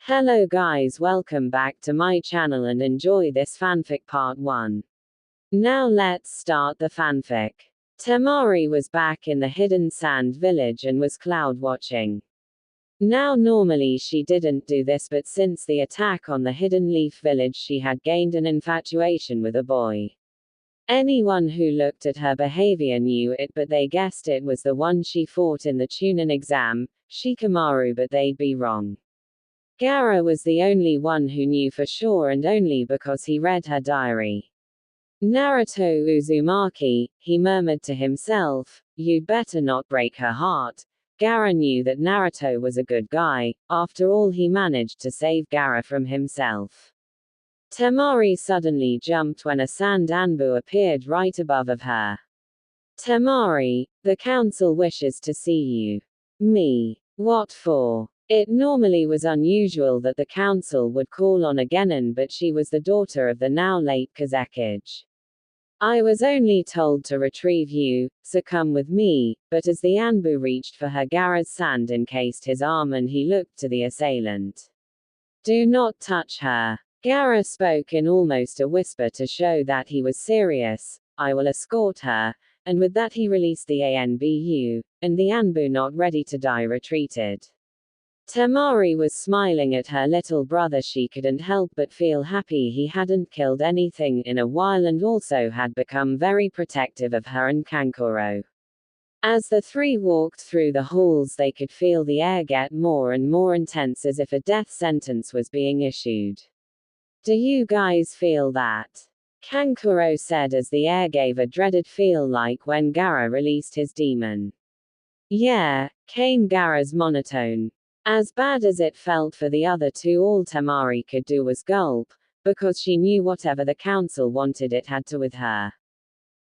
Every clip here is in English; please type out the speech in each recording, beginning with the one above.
Hello guys, welcome back to my channel and enjoy this fanfic part 1. Now let's start the fanfic. Temari was back in the hidden sand village and was cloud watching. Now normally she didn't do this, but since the attack on the hidden leaf village she had gained an infatuation with a boy. Anyone who looked at her behavior knew it, but they guessed it was the one she fought in the Chunin exam, Shikamaru, but they'd be wrong. Gaara was the only one who knew for sure, and only because he read her diary. Naruto Uzumaki, he murmured to himself, you'd better not break her heart. Gaara knew that Naruto was a good guy, after all he managed to save Gaara from himself. Temari suddenly jumped when a sand anbu appeared right above of her. Temari, the council wishes to see you. Me. What for? It normally was unusual that the council would call on a genin, but she was the daughter of the now late Kazekage. I was only told to retrieve you, so come with me, but as the Anbu reached for her, Gaara's sand encased his arm and he looked to the assailant. Do not touch her. Gaara spoke in almost a whisper to show that he was serious. I will escort her, and with that he released the Anbu, and the Anbu, not ready to die, retreated. Temari was smiling at her little brother. She couldn't help but feel happy he hadn't killed anything in a while and also had become very protective of her and Kankuro. As the three walked through the halls, they could feel the air get more and more intense, as if a death sentence was being issued. Do you guys feel that? Kankuro said as the air gave a dreaded feel, like when Gaara released his demon. Yeah, came Gaara's monotone. As bad as it felt for the other two, all Temari could do was gulp, because she knew whatever the council wanted it had to with her.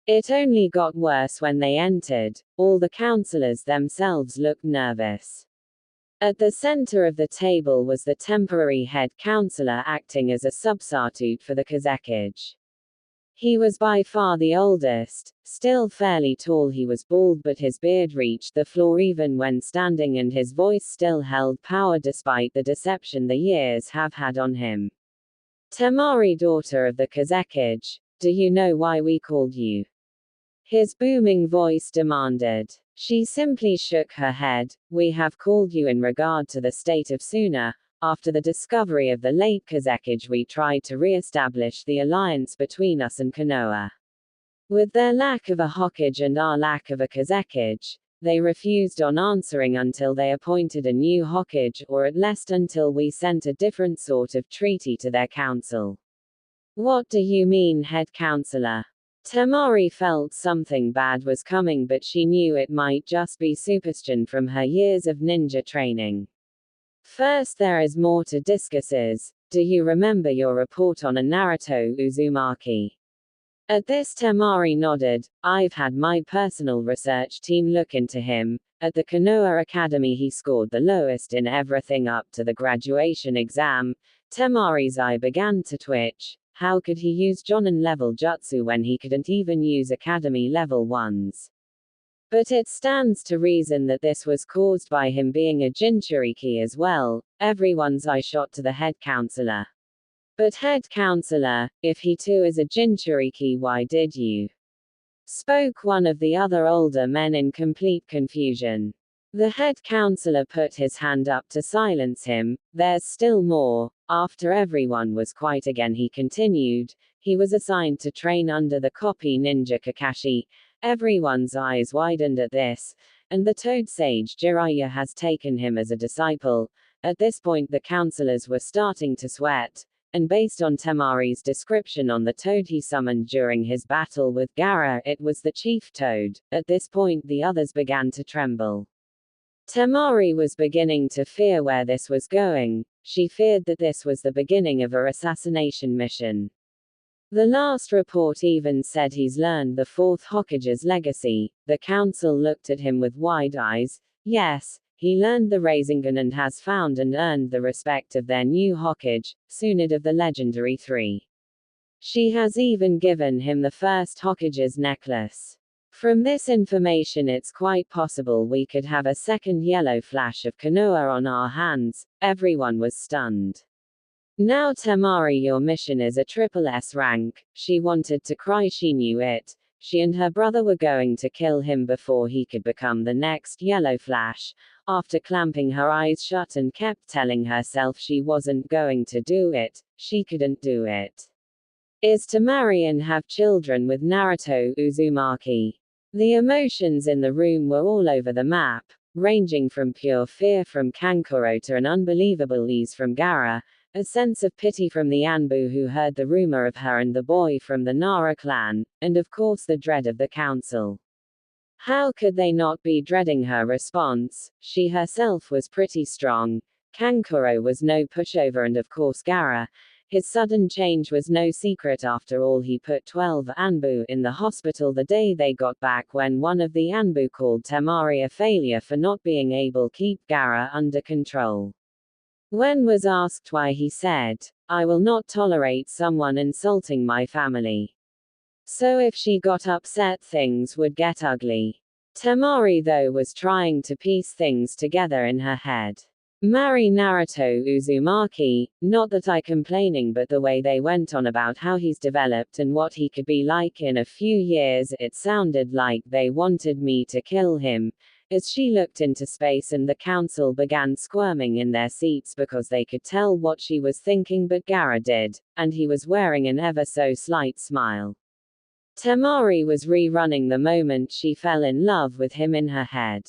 It only got worse when they entered. All the councillors themselves looked nervous. At the center of the table was the temporary head councillor, acting as a substitute for the Kazekage. He was by far the oldest, still fairly tall. He was bald, but his beard reached the floor even when standing, and his voice still held power despite the deception the years have had on him. Temari, daughter of the Kazekage, do you know why we called you? His booming voice demanded. She simply shook her head. We have called you in regard to the state of Suna. After the discovery of the late Kazekage, we tried to re-establish the alliance between us and Konoha. With their lack of a Hokage and our lack of a Kazekage, they refused on answering until they appointed a new Hokage, or at least until we sent a different sort of treaty to their council. What do you mean, head counselor? Temari felt something bad was coming, but she knew it might just be superstition from her years of ninja training. First, there is more to discuss. Do you remember your report on a Naruto Uzumaki? At this, Temari nodded. I've had my personal research team look into him. At the Konoha Academy he scored the lowest in everything up to the graduation exam. Temari's eye began to twitch. How could he use Jonin level jutsu when he couldn't even use Academy level ones? But it stands to reason that this was caused by him being a Jinchuriki as well. Everyone's eye shot to the head counselor. But head counselor, if he too is a Jinchuriki, why did you? Spoke one of the other older men in complete confusion. The head counselor put his hand up to silence him. There's still more. After everyone was quiet again, he continued. He was assigned to train under the copy ninja Kakashi. Everyone's eyes widened at this, and the Toad Sage Jiraiya has taken him as a disciple. At this point the counselors were starting to sweat, and based on Temari's description on the toad he summoned during his battle with Gaara, it was the chief toad. At this point the others began to tremble. Temari was beginning to fear where this was going. She feared that this was the beginning of a assassination mission. The last report even said he's learned the fourth Hokage's legacy. The council looked at him with wide eyes. Yes, he learned the Rasengan and has found and earned the respect of their new Hokage, Tsunade of the legendary three. She has even given him the first Hokage's necklace. From this information it's quite possible we could have a second yellow flash of Konoha on our hands. Everyone was stunned. Now Temari, your mission is a triple S rank. She wanted to cry, she knew it. She and her brother were going to kill him before he could become the next yellow flash. After clamping her eyes shut and kept telling herself she wasn't going to do it, she couldn't do it. Is to marry and have children with Naruto Uzumaki. The emotions in the room were all over the map, ranging from pure fear from Kankuro to an unbelievable ease from Gaara, a sense of pity from the Anbu who heard the rumor of her and the boy from the Nara clan, and of course the dread of the council. How could they not be dreading her response? She herself was pretty strong. Kankuro was no pushover, and of course Gaara. His sudden change was no secret. After all, he put 12 Anbu in the hospital the day they got back when one of the Anbu called Temari a failure for not being able to keep Gaara under control. When was asked why, he said, "I will not tolerate someone insulting my family." So if she got upset, things would get ugly. Temari, though, was trying to piece things together in her head. Marry Naruto Uzumaki, not that I complaining, but the way they went on about how he's developed and what he could be like in a few years, it sounded like they wanted me to kill him. As she looked into space and the council began squirming in their seats because they could tell what she was thinking, but Gaara did, and he was wearing an ever so slight smile. Temari was rerunning the moment she fell in love with him in her head.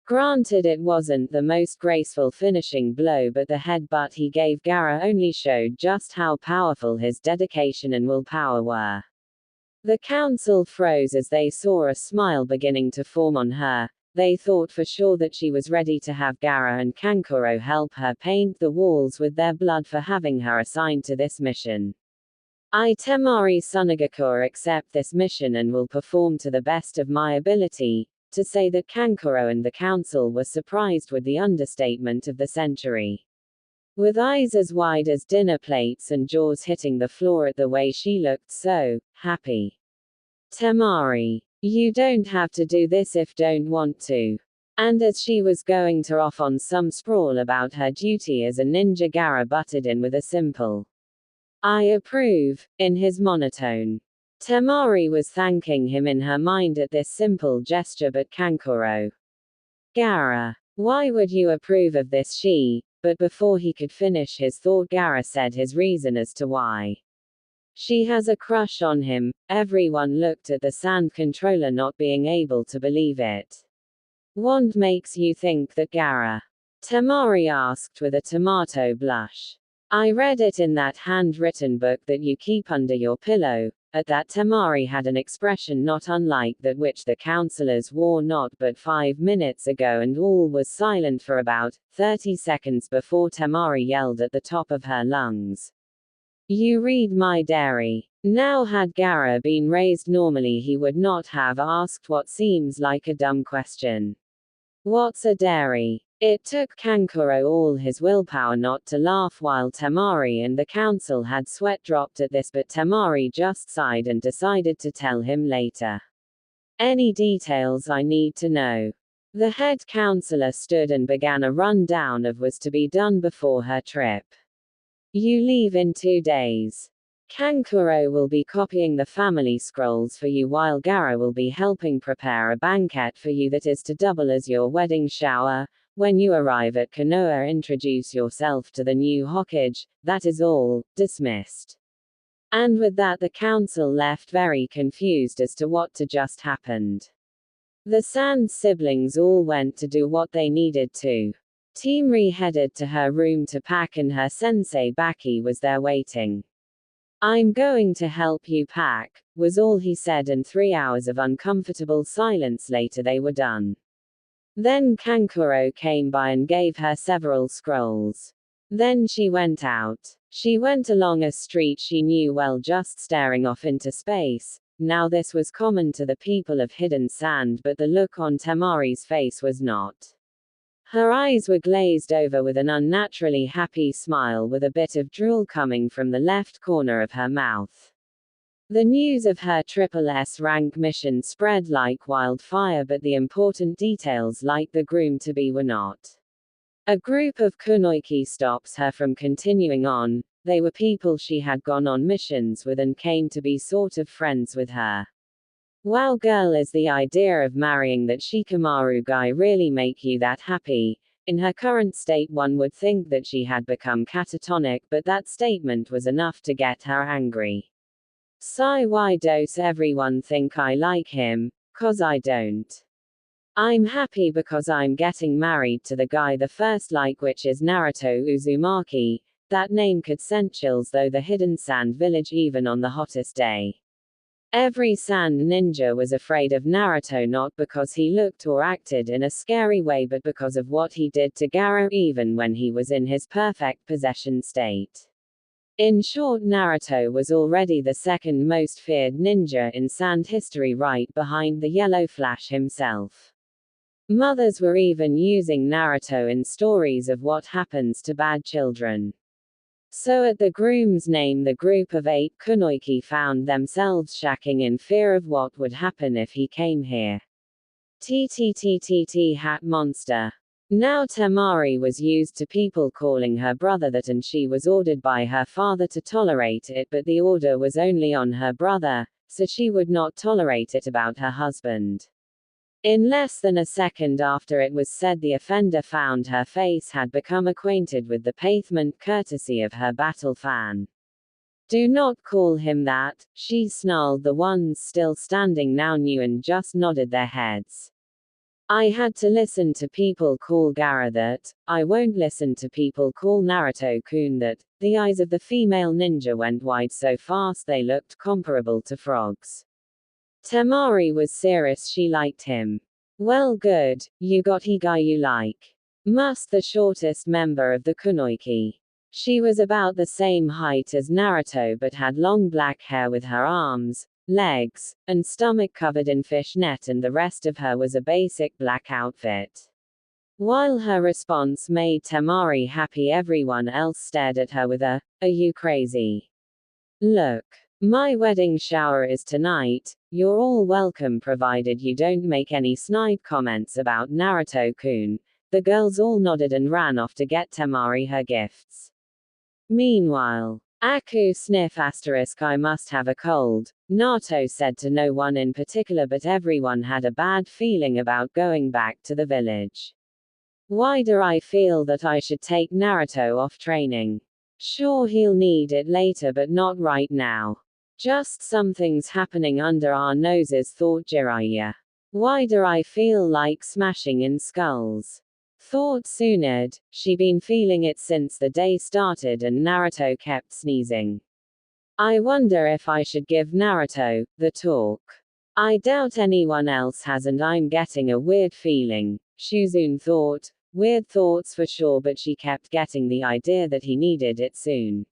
Granted, it wasn't the most graceful finishing blow, but the headbutt he gave Gaara only showed just how powerful his dedication and willpower were. The council froze as they saw a smile beginning to form on her. They thought for sure that she was ready to have Gaara and Kankuro help her paint the walls with their blood for having her assigned to this mission. I, Temari Sunagakure, accept this mission and will perform to the best of my ability. To say that Kankuro and the council were surprised with the understatement of the century. With eyes as wide as dinner plates and jaws hitting the floor at the way she looked so happy. Temari, you don't have to do this if don't want to. And as she was going to off on some sprawl about her duty as a ninja, Gaara butted in with a simple "I approve" in his monotone. Temari was thanking him in her mind at this simple gesture, but Kankuro. Gaara, why would you approve of this? But before he could finish his thought, Gaara said his reason as to why. She has a crush on him. Everyone looked at the sand controller, not being able to believe it. What makes you think that, Gaara? Temari asked with a tomato blush. I read it in that handwritten book that you keep under your pillow. At that, Temari had an expression not unlike that which the counselors wore not but 5 minutes ago, and all was silent for about 30 seconds before Temari yelled at the top of her lungs. You read my diary. Now, had Gaara been raised normally, he would not have asked what seems like a dumb question. What's a diary? It took Kankuro all his willpower not to laugh, while Temari and the council had sweat dropped at this, but Temari just sighed and decided to tell him later. Any details I need to know? The head counselor stood and began a rundown of what was to be done before her trip. You leave in 2 days. Kankuro will be copying the family scrolls for you, while Gaara will be helping prepare a banquet for you that is to double as your wedding shower. When you arrive at Konoha, introduce yourself to the new Hokage. That is all. Dismissed. And with that, the council left very confused as to what to just happened. The Sand siblings all went to do what they needed to. Temari headed to her room to pack, and her sensei Baki was there waiting. I'm going to help you pack, was all he said, and 3 hours of uncomfortable silence later they were done. Then Kankuro came by and gave her several scrolls. Then she went out. She went along a street she knew well, just staring off into space. Now this was common to the people of Hidden Sand, but the look on Temari's face was not. Her eyes were glazed over with an unnaturally happy smile, with a bit of drool coming from the left corner of her mouth. The news of her triple S rank mission spread like wildfire, but the important details like the groom-to-be were not. A group of kunoichi stops her from continuing on. They were people she had gone on missions with and came to be sort of friends with her. Wow girl, is the idea of marrying that Shikamaru guy really make you that happy? In her current state one would think that she had become catatonic, but that statement was enough to get her angry. Sigh, why does everyone think I like him? 'Cause I don't. I'm happy because I'm getting married to the guy the first like, which is Naruto Uzumaki. That name could send chills though the hidden sand village even on the hottest day. Every sand ninja was afraid of Naruto, not because he looked or acted in a scary way but because of what he did to Gaara even when he was in his perfect possession state. In short, Naruto was already the second most feared ninja in sand history, right behind the Yellow Flash himself. Mothers were even using Naruto in stories of what happens to bad children. So at the groom's name the group of 8 kunoichi found themselves shacking in fear of what would happen if he came here. TTTTT hat monster. Now Temari was used to people calling her brother that, and she was ordered by her father to tolerate it, but the order was only on her brother, so she would not tolerate it about her husband. In less than a second after it was said, the offender found her face had become acquainted with the pavement courtesy of her battle fan. Do not call him that, she snarled. The ones still standing now knew and just nodded their heads. I had to listen to people call Gaara that. I won't listen to people call Naruto-kun that. The eyes of the female ninja went wide so fast they looked comparable to frogs. Temari was serious, she liked him. Well, good, you got he guy you like. Must the shortest member of the kunoichi. She was about the same height as Naruto but had long black hair with her arms, legs, and stomach covered in fishnet, and the rest of her was a basic black outfit. While her response made Temari happy, everyone else stared at her with a, "Are you crazy?" look. My wedding shower is tonight. You're all welcome provided you don't make any snide comments about Naruto-kun. The girls all nodded and ran off to get Temari her gifts. Meanwhile, Aku sniff asterisk I must have a cold. Naruto said to no one in particular, but everyone had a bad feeling about going back to the village. Why do I feel that I should take Naruto off training? Sure, he'll need it later but not right now. Just something's happening under our noses, thought Jiraiya. Why do I feel like smashing in skulls? Thought Tsunade. She been feeling it since the day started and Naruto kept sneezing. I wonder if I should give Naruto the talk. I doubt anyone else has and I'm getting a weird feeling. Shuzune thought. Weird thoughts for sure, but she kept getting the idea that he needed it soon.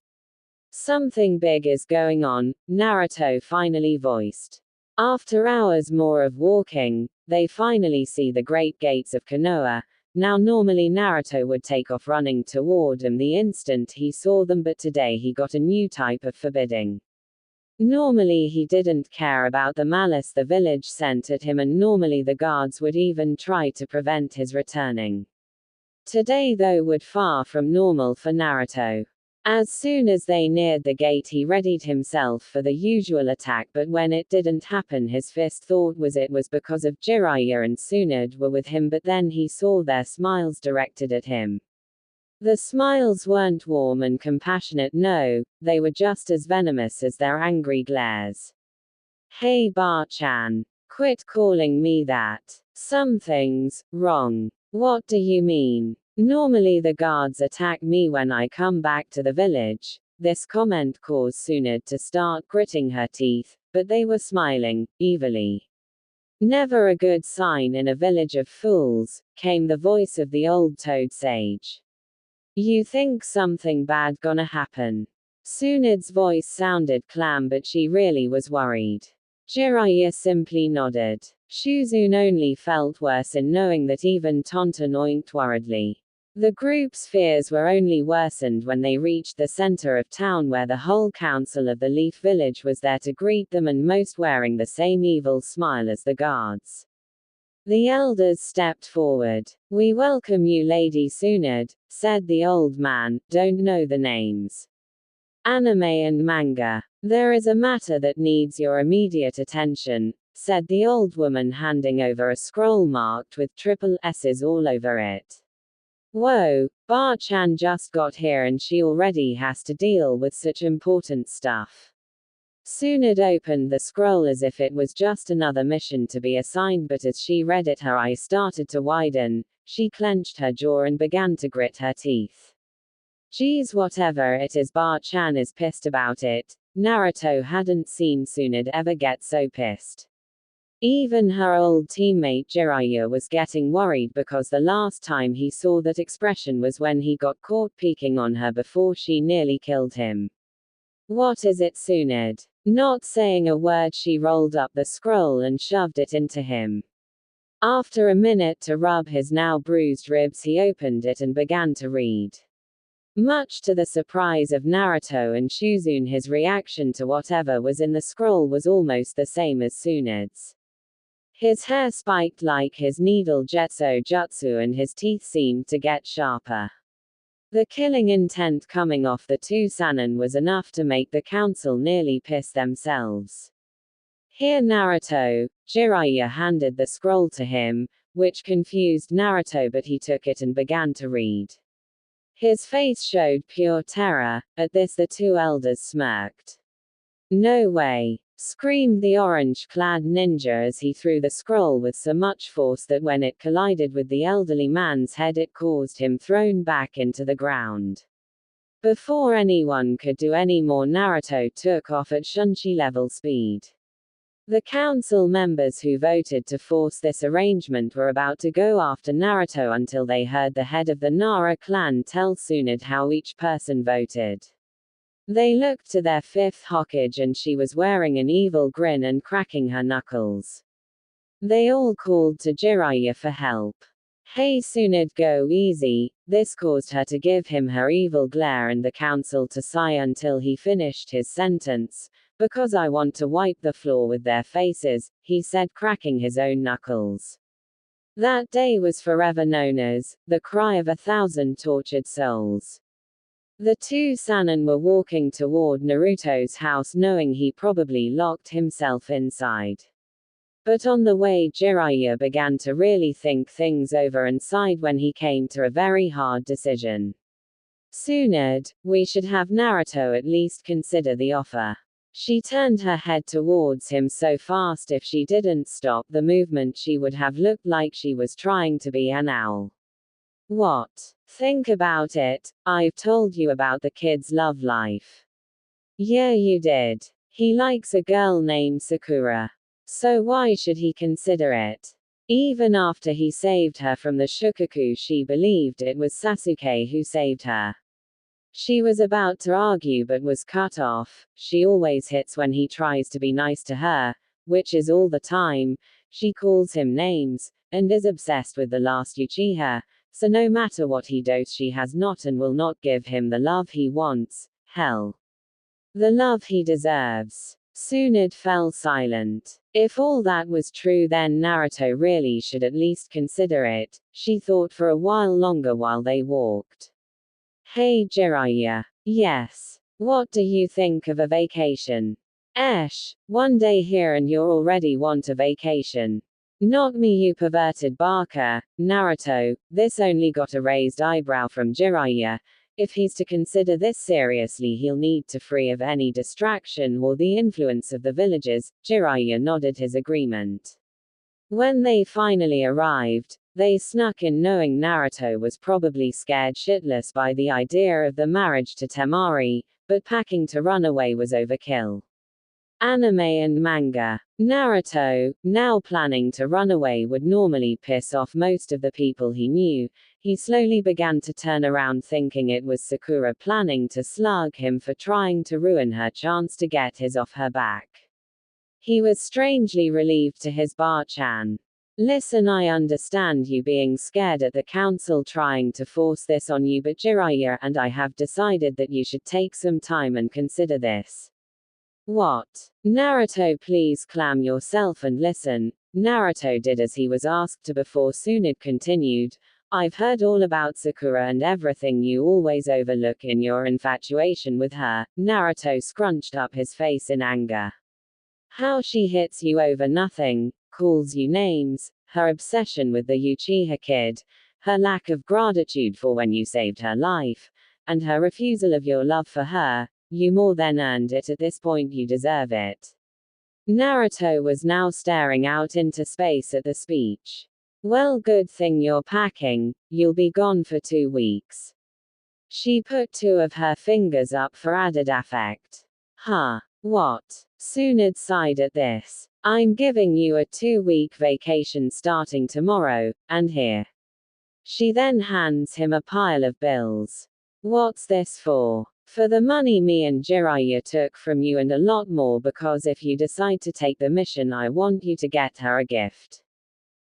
Something big is going on, Naruto finally voiced. After hours more of walking, they finally see the great gates of Konoha. Now normally Naruto would take off running toward them the instant he saw them, but today he got a new type of forbidding. Normally he didn't care about the malice the village sent at him, and normally the guards would even try to prevent his returning. Today though would far from normal for Naruto. As soon as they neared the gate he readied himself for the usual attack, but when it didn't happen his first thought was it was because of Jiraiya and Tsunade were with him, but then he saw their smiles directed at him. The smiles weren't warm and compassionate, no, they were just as venomous as their angry glares. Hey Bar-chan. Quit calling me that. Something's wrong. What do you mean? Normally the guards attack me when I come back to the village. This comment caused Tsunade to start gritting her teeth, but they were smiling, evilly. Never a good sign in a village of fools, came the voice of the old toad sage. You think something bad gonna happen? Tsunade's voice sounded calm, but she really was worried. Jiraiya simply nodded. Shuzune only felt worse in knowing that even Tonton oinked worriedly. The group's fears were only worsened when they reached the center of town where the whole council of the Leaf Village was there to greet them, and most wearing the same evil smile as the guards. The elders stepped forward. "We welcome you, Lady Sunad," said the old man. "Don't know the names. Anime and manga. There is a matter that needs your immediate attention," said the old woman, handing over a scroll marked with triple S's all over it. "Whoa, Bar-chan just got here and she already has to deal with such important stuff." Sunad opened the scroll as if it was just another mission to be assigned, but as she read it her eyes started to widen, she clenched her jaw and began to grit her teeth. "Geez, whatever it is, Bar-chan is pissed about it." Naruto hadn't seen Sunad ever get so pissed. Even her old teammate Jiraiya was getting worried, because the last time he saw that expression was when he got caught peeking on her before she nearly killed him. "What is it, Sunad?" Not saying a word, she rolled up the scroll and shoved it into him. After a minute to rub his now bruised ribs, he opened it and began to read. Much to the surprise of Naruto and Shuzune, his reaction to whatever was in the scroll was almost the same as Tsunad's. His hair spiked like his needle jetso jutsu and his teeth seemed to get sharper. The killing intent coming off the two Sannin was enough to make the council nearly piss themselves. "Here, Naruto." Jiraiya handed the scroll to him, which confused Naruto, but he took it and began to read. His face showed pure terror. At this the two elders smirked. "No way!" screamed the orange-clad ninja as he threw the scroll with so much force that when it collided with the elderly man's head it caused him thrown back into the ground. Before anyone could do any more, Naruto took off at Shunchi-level speed. The council members who voted to force this arrangement were about to go after Naruto until they heard the head of the Nara clan tell Tsunade how each person voted. They looked to their fifth Hokage and she was wearing an evil grin and cracking her knuckles. They all called to Jiraiya for help. "Hey Tsunade, go easy." This caused her to give him her evil glare and the council to sigh until he finished his sentence. "Because I want to wipe the floor with their faces," he said, cracking his own knuckles. That day was forever known as the cry of 1,000 tortured souls. The two Sannin were walking toward Naruto's house, knowing he probably locked himself inside. But on the way, Jiraiya began to really think things over and sighed when he came to a very hard decision. "Tsunade, we should have Naruto at least consider the offer." She turned her head towards him so fast if she didn't stop the movement she would have looked like she was trying to be an owl. "What? Think about it. I've told you about the kid's love life." "Yeah, you did. He likes a girl named Sakura. So why should he consider it?" Even after he saved her from the Shukaku, she believed it was Sasuke who saved her. She was about to argue but was cut off. She always hits when he tries to be nice to her, which is all the time. She calls him names, and is obsessed with the last Uchiha. So no matter what he does, she has not and will not give him the love he wants. Hell, the love he deserves. Tsunade fell silent. If all that was true, then Naruto really should at least consider it. She thought for a while longer while they walked. "Hey Jiraiya." "Yes. What do you think of a vacation?" One day here and you're already want a vacation." "Not me, you perverted barker." Naruto, this only got a raised eyebrow from Jiraiya. If he's to consider this seriously, he'll need to free of any distraction or the influence of the villagers. Jiraiya nodded his agreement. When they finally arrived, they snuck in, knowing Naruto was probably scared shitless by the idea of the marriage to Temari, but packing to run away was overkill. Anime and manga. Naruto, now planning to run away, would normally piss off most of the people he knew. He slowly began to turn around, thinking it was Sakura planning to slug him for trying to ruin her chance to get his off her back. He was strangely relieved to his Bar-chan. Listen, I understand you being scared at the council trying to force this on you, but Jiraiya and I have decided that you should take some time and consider this. What? Naruto, please calm yourself and listen. Naruto did as he was asked to before Tsunade continued. I've heard all about Sakura and everything you always overlook in your infatuation with her. Naruto scrunched up his face in anger. How she hits you over nothing, calls you names, her obsession with the Uchiha kid, her lack of gratitude for when you saved her life, and her refusal of your love for her. You more than earned it. At this point you deserve it. Naruto was now staring out into space at the speech. Well, good thing you're packing, you'll be gone for 2 weeks. She put 2 of her fingers up for added effect. Huh. What? Tsunade sighed at this. I'm giving you a 2-week vacation starting tomorrow, and here. She then hands him a pile of bills. What's this for? For the money me and Jiraiya took from you and a lot more, because if you decide to take the mission I want you to get her a gift.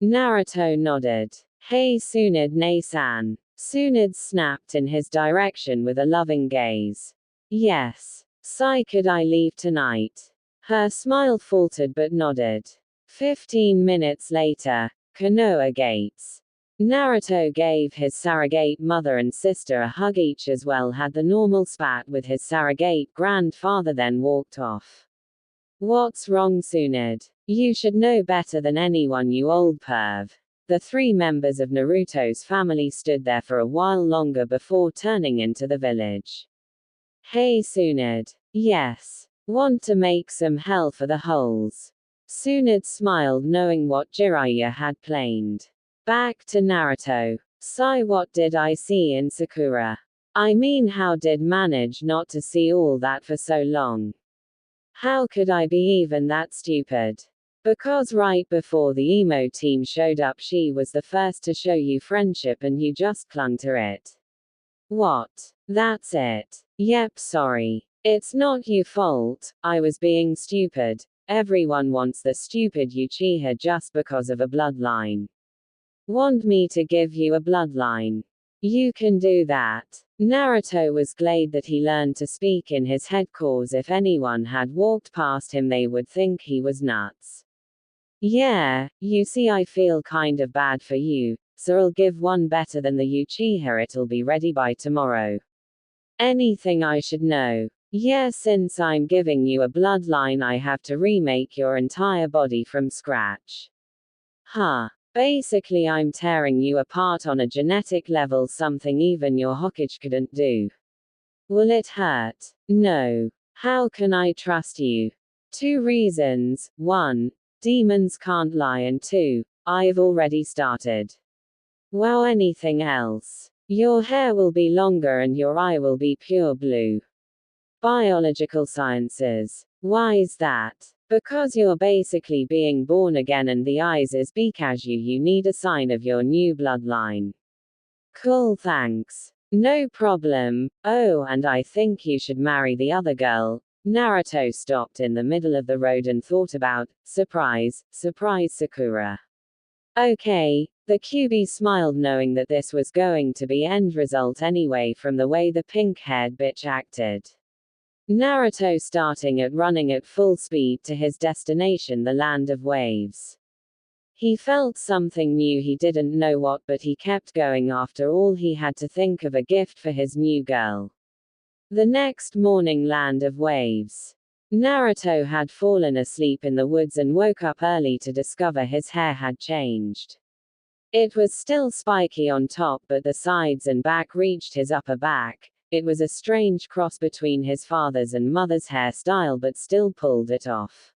Naruto nodded. Hey Tsunade ne-san. Tsunade snapped in his direction with a loving gaze. Yes. Sai, could I leave tonight? Her smile faltered but nodded. 15 minutes later, Konoha gates. Naruto gave his surrogate mother and sister a hug, each as well had the normal spat with his surrogate grandfather, then walked off. What's wrong, Tsunade? You should know better than anyone, you old perv. The 3 members of Naruto's family stood there for a while longer before turning into the village. Hey Tsunade. Yes. Want to make some hell for the holes? Tsunade smiled, knowing what Jiraiya had planned. Back to Naruto. Sai, what did I see in Sakura? I mean, how did manage not to see all that for so long? How could I be even that stupid? Because right before the emo team showed up she was the first to show you friendship and you just clung to it. What? That's it. Yep, sorry. It's not your fault, I was being stupid. Everyone wants the stupid Uchiha just because of a bloodline. Want me to give you a bloodline? You can do that. Naruto was glad that he learned to speak in his head, cause if anyone had walked past him they would think he was nuts. Yeah, you see, I feel kind of bad for you, so I'll give one better than the Uchiha. It'll be ready by tomorrow. Anything I should know? Yeah, since I'm giving you a bloodline I have to remake your entire body from scratch. Huh. Basically I'm tearing you apart on a genetic level, something even your Hokage couldn't do. Will it hurt? No. How can I trust you? 2 reasons. 1. Demons can't lie, and 2. I've already started. Wow, anything else? Your hair will be longer and your eye will be pure blue. Biological sciences. Why is that? Because you're basically being born again, and the eyes is because you need a sign of your new bloodline. Cool, thanks. No problem. Oh, and I think you should marry the other girl. Naruto stopped in the middle of the road and thought about, surprise Sakura. Okay, the QB smiled, knowing that this was going to be end result anyway from the way the pink-haired bitch acted. Naruto starting at running at full speed to his destination, the land of waves. He felt something new, he didn't know what, but he kept going. After all, he had to think of a gift for his new girl. The next morning, land of waves. Naruto had fallen asleep in the woods and woke up early to discover his hair had changed. It was still spiky on top, but the sides and back reached his upper back. It was a strange cross between his father's and mother's hairstyle, but still pulled it off.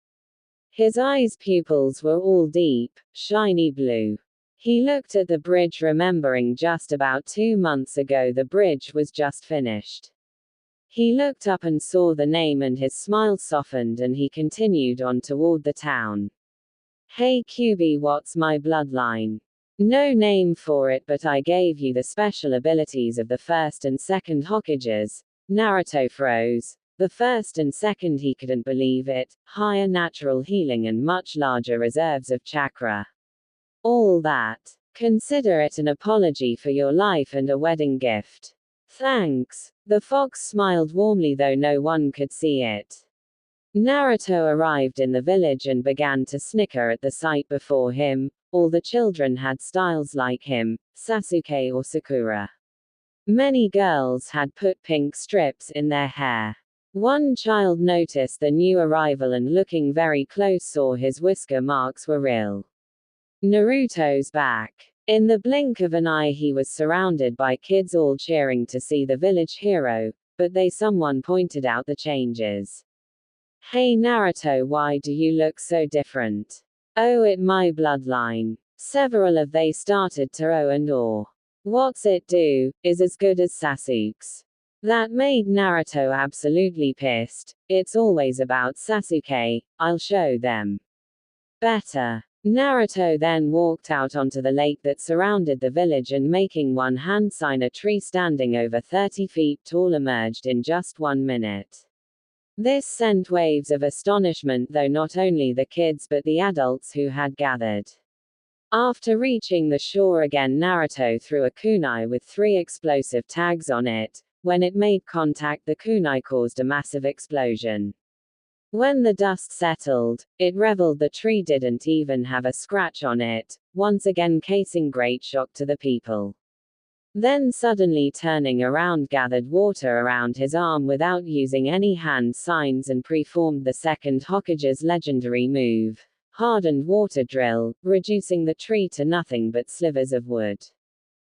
His eyes' pupils were all deep, shiny blue. He looked at the bridge, remembering just about 2 months ago the bridge was just finished. He looked up and saw the name, and his smile softened and he continued on toward the town. Hey QB, what's my bloodline? No name for it, but I gave you the special abilities of the first and second Hokages. Naruto froze. The first and second, he couldn't believe it. Higher natural healing and much larger reserves of chakra. All that. Consider it an apology for your life and a wedding gift. Thanks. The fox smiled warmly though no one could see it. Naruto arrived in the village and began to snicker at the sight before him. All the children had styles like him, Sasuke or Sakura. Many girls had put pink strips in their hair. One child noticed the new arrival and looking very close saw his whisker marks were real. Naruto's back. In the blink of an eye he was surrounded by kids all cheering to see the village hero, but someone pointed out the changes. Hey Naruto, why do you look so different? Oh, it my bloodline. Several of they started to oh and awe. What's it do, is as good as Sasuke's. That made Naruto absolutely pissed. It's always about Sasuke, I'll show them. Better. Naruto then walked out onto the lake that surrounded the village and making one hand sign a tree standing over 30 feet tall emerged in just 1 minute. This sent waves of astonishment though not only the kids but the adults who had gathered. After reaching the shore again Naruto threw a kunai with 3 explosive tags on it. When it made contact the kunai caused a massive explosion. When the dust settled, it reveled the tree didn't even have a scratch on it, once again causing great shock to the people. Then suddenly turning around gathered water around his arm without using any hand signs and preformed the second Hokage's legendary move, hardened water drill, reducing the tree to nothing but slivers of wood.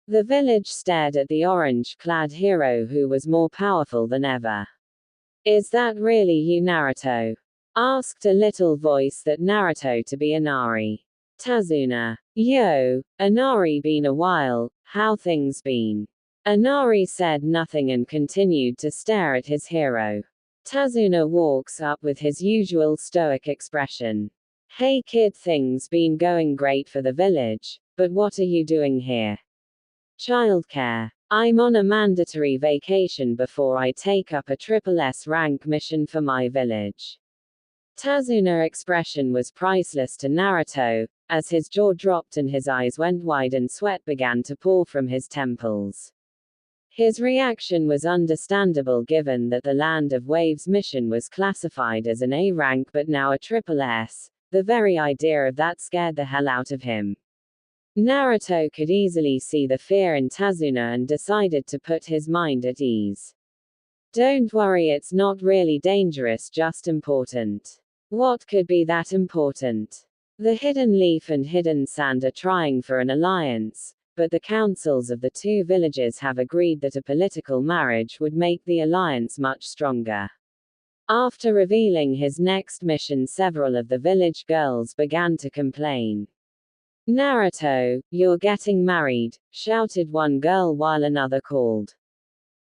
The village stared at the orange-clad hero who was more powerful than ever. Is that really you Naruto? Asked a little voice that Naruto to be Inari. Tazuna. Yo, Inari been a while, how things been? Inari said nothing and continued to stare at his hero. Tazuna walks up with his usual stoic expression. Hey kid, things been going great for the village, but what are you doing here? Childcare. I'm on a mandatory vacation before I take up a triple S rank mission for my village. Tazuna's expression was priceless to Naruto, as his jaw dropped and his eyes went wide and sweat began to pour from his temples. His reaction was understandable given that the Land of Waves mission was classified as an A rank but now a triple S. The very idea of that scared the hell out of him. Naruto could easily see the fear in Tazuna and decided to put his mind at ease. Don't worry, it's not really dangerous, just important. What could be that important? The Hidden Leaf and Hidden Sand are trying for an alliance, but the councils of the 2 villages have agreed that a political marriage would make the alliance much stronger. After revealing his next mission, several of the village girls began to complain. Naruto, you're getting married, shouted one girl while another called.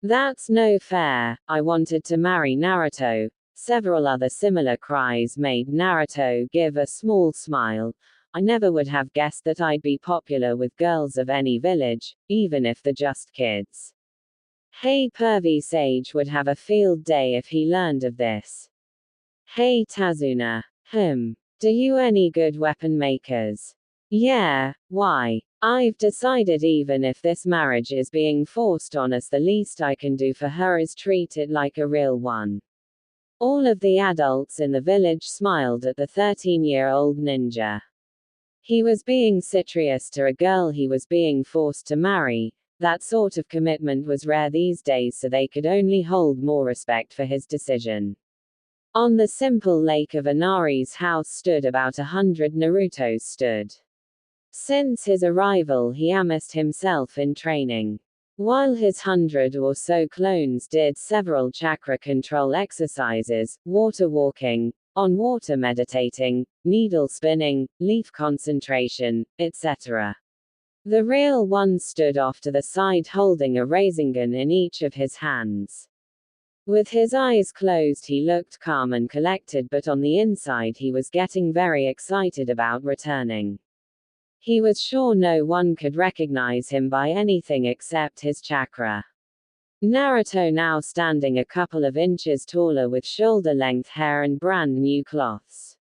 That's no fair, I wanted to marry Naruto. Several other similar cries made Naruto give a small smile. I never would have guessed that I'd be popular with girls of any village, even if they're just kids. Hey pervy Sage would have a field day if he learned of this. Hey Tazuna. Do you any good weapon makers? Yeah, why? I've decided even if this marriage is being forced on us, the least I can do for her is treat it like a real one. All of the adults in the village smiled at the 13-year-old ninja. He was being serious to a girl he was being forced to marry. That sort of commitment was rare these days, so they could only hold more respect for his decision. On the simple lake of Inari's house stood about 100 Narutos stood. Since his arrival he immersed himself in training. While his 100 or so clones did several chakra control exercises, water walking, on water meditating, needle spinning, leaf concentration, etc. The real one stood off to the side holding a Rasengan in each of his hands. With his eyes closed he looked calm and collected, but on the inside he was getting very excited about returning. He was sure no one could recognize him by anything except his chakra. Naruto, now standing a couple of inches taller with shoulder-length hair and brand new cloths.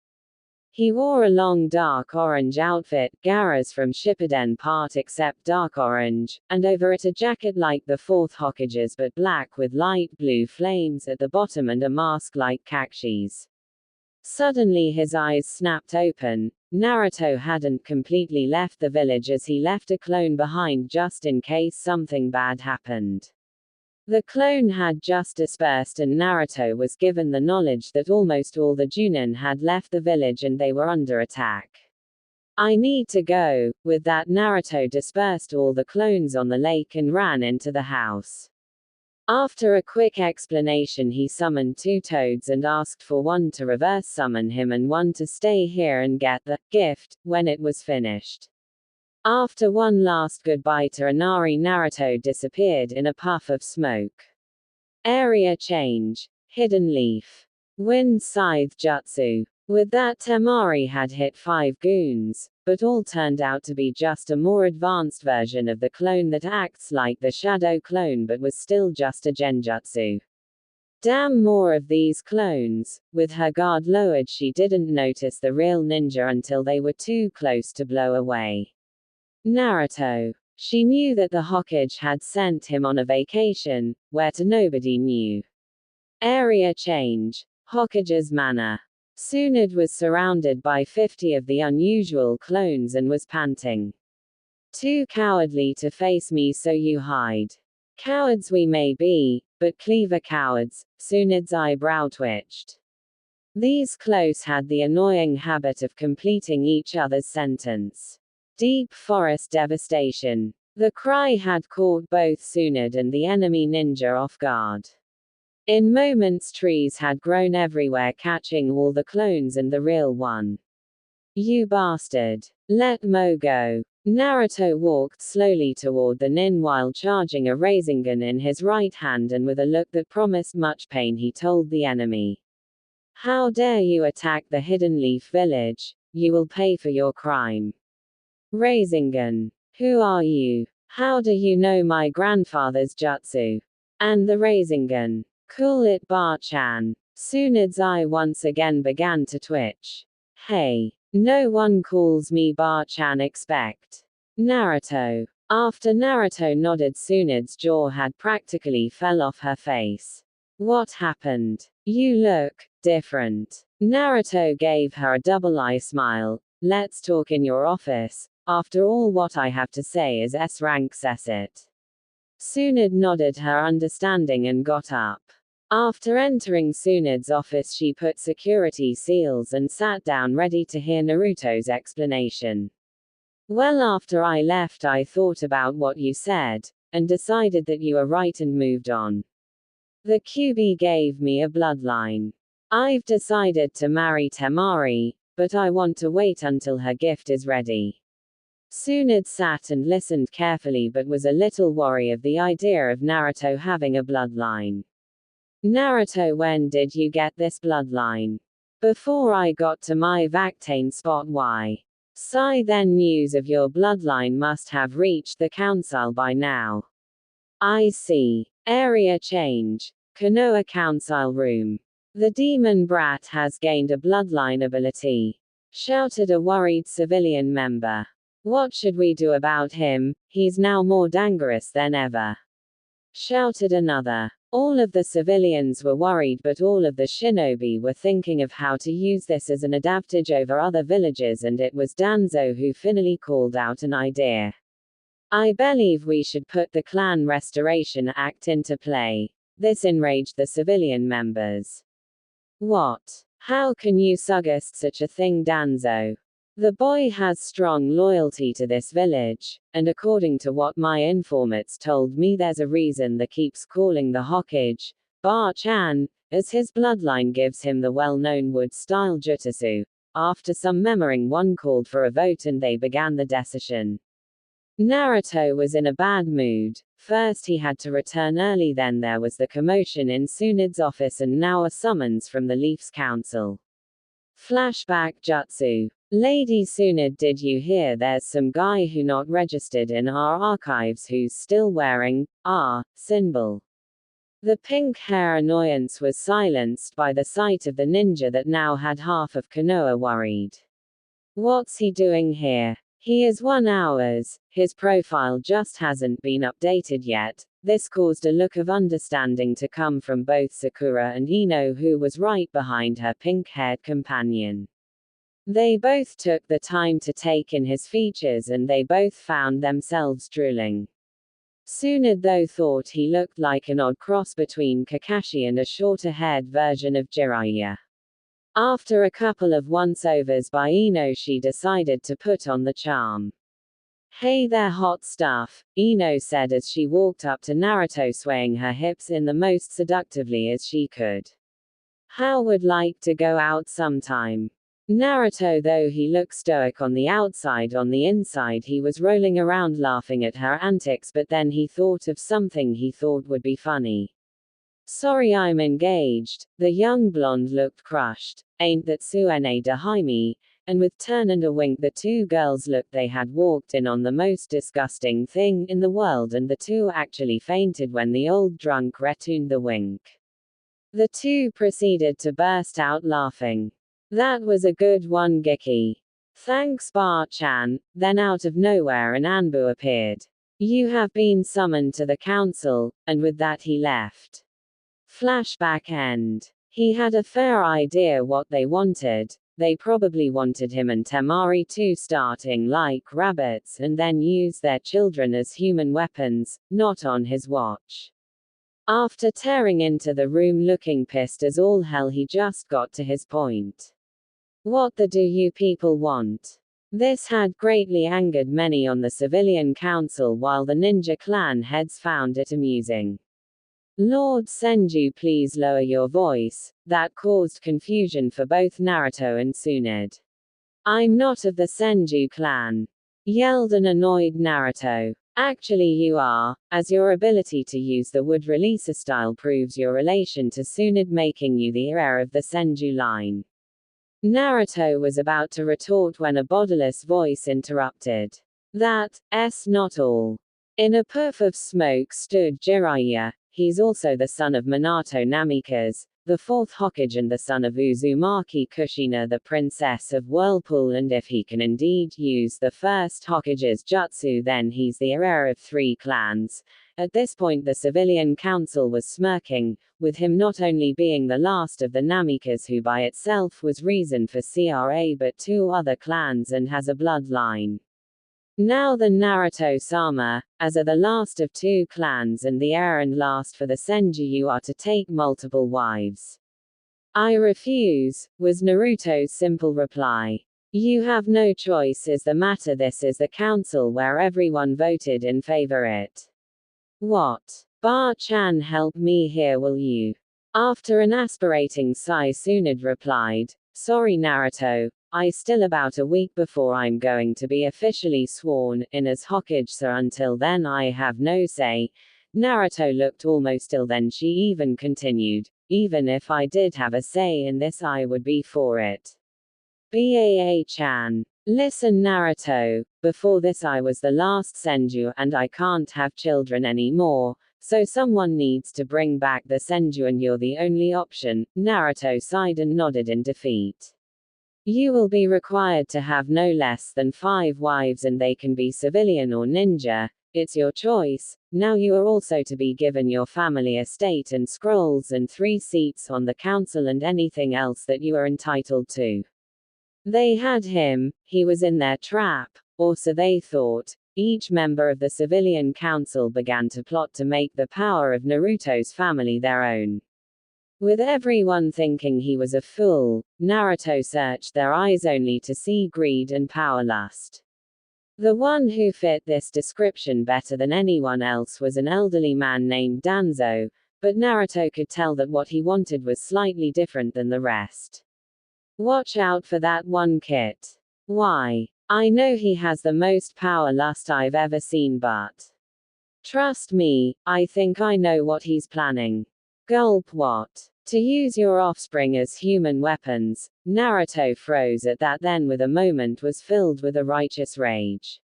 He wore a long dark orange outfit, Gaara's from Shippuden part except dark orange, and over it a jacket like the fourth Hokage's but black with light blue flames at the bottom and a mask like Kakshi's. Suddenly his eyes snapped open. Naruto hadn't completely left the village as he left a clone behind just in case something bad happened. The clone had just dispersed and Naruto was given the knowledge that almost all the Junin had left the village and they were under attack. I need to go. With that, Naruto dispersed all the clones on the lake and ran into the house. After a quick explanation, he summoned two toads and asked for one to reverse summon him and one to stay here and get the gift when it was finished. After one last goodbye to Inari, Naruto disappeared in a puff of smoke. Area change. Hidden Leaf. Wind Scythe Jutsu. With that, Temari had hit 5 goons, but all turned out to be just a more advanced version of the clone that acts like the shadow clone but was still just a genjutsu. Damn, more of these clones. With her guard lowered, she didn't notice the real ninja until they were too close to blow away. Naruto. She knew that the Hokage had sent him on a vacation, where to nobody knew. Area change. Hokage's manor. Tsunade was surrounded by 50 of the unusual clones and was panting. Too cowardly to face me, so you hide. Cowards we may be, but clever cowards. Tsunade's eyebrow twitched. These close had the annoying habit of completing each other's sentence. Deep forest devastation. The cry had caught both Tsunade and the enemy ninja off guard. In moments, trees had grown everywhere, catching all the clones and the real one. You bastard. Let Mo go. Naruto walked slowly toward the nin while charging a Rasengan in his right hand, and with a look that promised much pain he told the enemy. How dare you attack the Hidden Leaf village? You will pay for your crime. Rasengan. Who are you? How do you know my grandfather's jutsu? And the Rasengan. Cool it, Bar-chan. Tsunade's eye once again began to twitch. Hey. No one calls me Bar-chan, expect. Naruto. After Naruto nodded, Tsunade's jaw had practically fell off her face. What happened? You look different. Naruto gave her a double eye smile. Let's talk in your office. After all, what I have to say is S-rank, says it. Tsunade nodded her understanding and got up. After entering Tsunade's office, she put security seals and sat down ready to hear Naruto's explanation. Well, after I left, I thought about what you said, and decided that you are right and moved on. The QB gave me a bloodline. I've decided to marry Temari, but I want to wait until her gift is ready. Tsunade sat and listened carefully but was a little wary of the idea of Naruto having a bloodline. Naruto, when did you get this bloodline? Before I got to my Vactane spot. Why? Sigh, then news of your bloodline must have reached the council by now. I see. Area change. Konoha Council Room. The demon brat has gained a bloodline ability, shouted a worried civilian member. What should we do about him? He's now more dangerous than ever, shouted another. All of the civilians were worried, but all of the shinobi were thinking of how to use this as an advantage over other villages, and it was Danzo who finally called out an idea. I believe we should put the Clan Restoration Act into play. This enraged the civilian members. What? How can you suggest such a thing, Danzo? The boy has strong loyalty to this village, and according to what my informants told me, there's a reason that keeps calling the Hokage Bar-chan, as his bloodline gives him the well-known wood-style jutsu. After some murmuring, one called for a vote and they began the decision. Naruto was in a bad mood. First he had to return early, then there was the commotion in Tsunade's office, and now a summons from the Leafs Council. Flashback jutsu. Lady Tsunade, did you hear there's some guy who not registered in our archives who's still wearing our symbol? The pink hair annoyance was silenced by the sight of the ninja that now had half of Konoha worried. What's he doing here? He is 1 hours, his profile just hasn't been updated yet. This caused a look of understanding to come from both Sakura and Ino, who was right behind her pink-haired companion. They both took the time to take in his features and they both found themselves drooling. Tsunade though thought he looked like an odd cross between Kakashi and a shorter-haired version of Jiraiya. After a couple of once-overs by Ino, she decided to put on the charm. "Hey there, hot stuff," Ino said as she walked up to Naruto, swaying her hips in the most seductively as she could. "How would like to go out sometime?" Naruto, though he looked stoic on the outside, on the inside he was rolling around laughing at her antics, but then he thought of something he thought would be funny. "Sorry, I'm engaged." The young blonde looked crushed. "Ain't that Suene de Jaime?" And with turn and a wink the two girls looked they had walked in on the most disgusting thing in the world, and the two actually fainted when the old drunk returned the wink. The two proceeded to burst out laughing. "That was a good one, Giki. Thanks, Bar-chan." Then out of nowhere an Anbu appeared. "You have been summoned to the council," and with that he left. Flashback end. He had a fair idea what they wanted. They probably wanted him and Temari to starting like rabbits and then use their children as human weapons, not on his watch. After tearing into the room looking pissed as all hell, he just got to his point. "What the do you people want?" This had greatly angered many on the civilian council, while the ninja clan heads found it amusing. "Lord Senju, please lower your voice." That caused confusion for both Naruto and Tsunade. "I'm not of the Senju clan," yelled an annoyed Naruto. "Actually you are, as your ability to use the wood releaser style proves your relation to Tsunade, making you the heir of the Senju line." Naruto was about to retort when a bodiless voice interrupted. "That's not all." In a puff of smoke stood Jiraiya. He's also the son of Minato Namikaze, the fourth Hokage, and the son of Uzumaki Kushina, the princess of Whirlpool, and if he can indeed use the first Hokage's jutsu, then he's the heir of 3 clans. At this point the civilian council was smirking, with him not only being the last of the Namikaze, who by itself was reason for CRA, but 2 other clans and has a bloodline. Now the Naruto-sama, as are the last of 2 clans and the heir and last for the Senju, you are to take multiple wives. "I refuse," was Naruto's simple reply. "You have no choice is the matter. This is the council where everyone voted in favor it." "What? Bar-chan, help me here, will you?" After an aspirating sigh, Tsunade replied, "Sorry Naruto, I still about a week before I'm going to be officially sworn in as Hokage, so until then I have no say." Naruto looked almost ill, then she even continued, "Even if I did have a say in this, I would be for it." "Baa-chan. Listen Naruto, before this I was the last Senju and I can't have children anymore, so someone needs to bring back the Senju and you're the only option." Naruto sighed and nodded in defeat. "You will be required to have no less than 5 wives and they can be civilian or ninja. It's your choice. Now you are also to be given your family estate and scrolls and 3 seats on the council and anything else that you are entitled to." They had him, he was in their trap, or so they thought. Each member of the civilian council began to plot to make the power of Naruto's family their own. With everyone thinking he was a fool, Naruto searched their eyes only to see greed and power lust. The one who fit this description better than anyone else was an elderly man named Danzo, but Naruto could tell that what he wanted was slightly different than the rest. "Watch out for that one kid. Why? I know he has the most power lust I've ever seen, but trust me, I think I know what he's planning." Gulp. "What? To use your offspring as human weapons?" Naruto froze at that, then with a moment was filled with a righteous rage.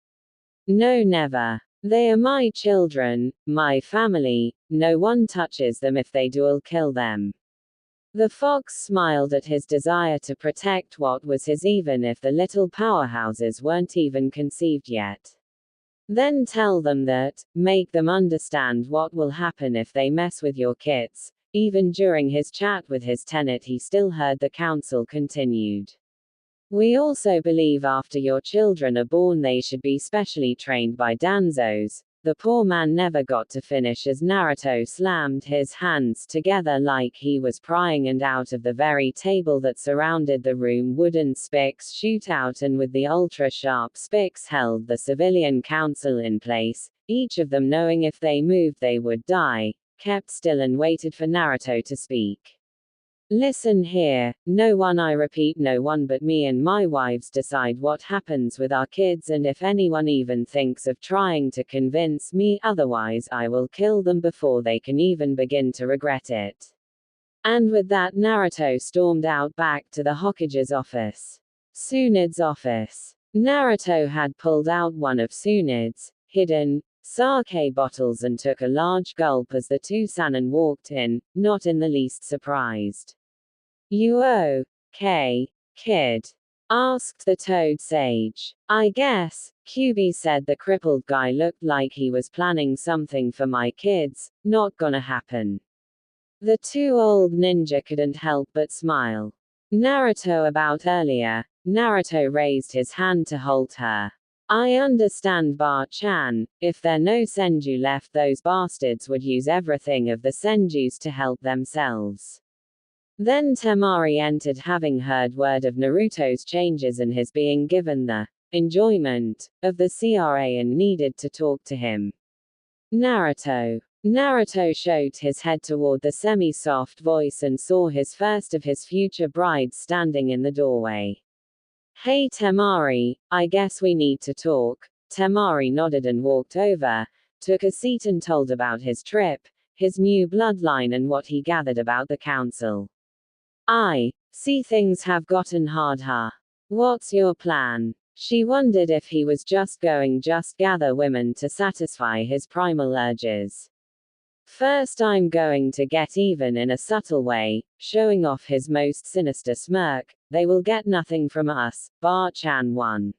"No, never. They are my children, my family, no one touches them. If they do, I'll kill them. The fox smiled at his desire to protect what was his, even if the little powerhouses weren't even conceived yet. Then tell them that, make them understand what will happen if they mess with your kids. Even during his chat with his tenant, he still heard the council continued. We also believe after your children are born they should be specially trained by Danzos. The poor man never got to finish as Naruto slammed his hands together like he was prying, and out of the very table that surrounded the room wooden spikes shoot out, and with the ultra-sharp spikes held the civilian council in place, each of them knowing if they moved they would die, kept still and waited for Naruto to speak. Listen here, no one, I repeat, no one but me and my wives decide what happens with our kids, and if anyone even thinks of trying to convince me otherwise, I will kill them before they can even begin to regret it. And with that, Naruto stormed out back to the Hokage's office. Tsunade's office. Naruto had pulled out one of Tsunade's hidden sake bottles and took a large gulp as the two Sannin walked in, not in the least surprised. You okay, kid? Asked the Toad Sage. I guess, QB said. The crippled guy looked like he was planning something for my kids. Not gonna happen. The two old ninja couldn't help but smile. Naruto, about earlier. Naruto raised his hand to halt her. I understand, Ba-chan. If there no senju left, those bastards would use everything of the senjus to help themselves. Then Temari entered, having heard word of Naruto's changes and his being given the enjoyment of the CRA and needed to talk to him. Naruto. Naruto showed his head toward the semi-soft voice and saw his first of his future brides standing in the doorway. Hey Temari, I guess we need to talk. Temari nodded and walked over, took a seat and told about his trip, his new bloodline and what he gathered about the council. I see things have gotten hard, huh? What's your plan? She wondered if he was just going just gather women to satisfy his primal urges. First, I'm going to get even in a subtle way, showing off his most sinister smirk. They will get nothing from us, Ba-chan won.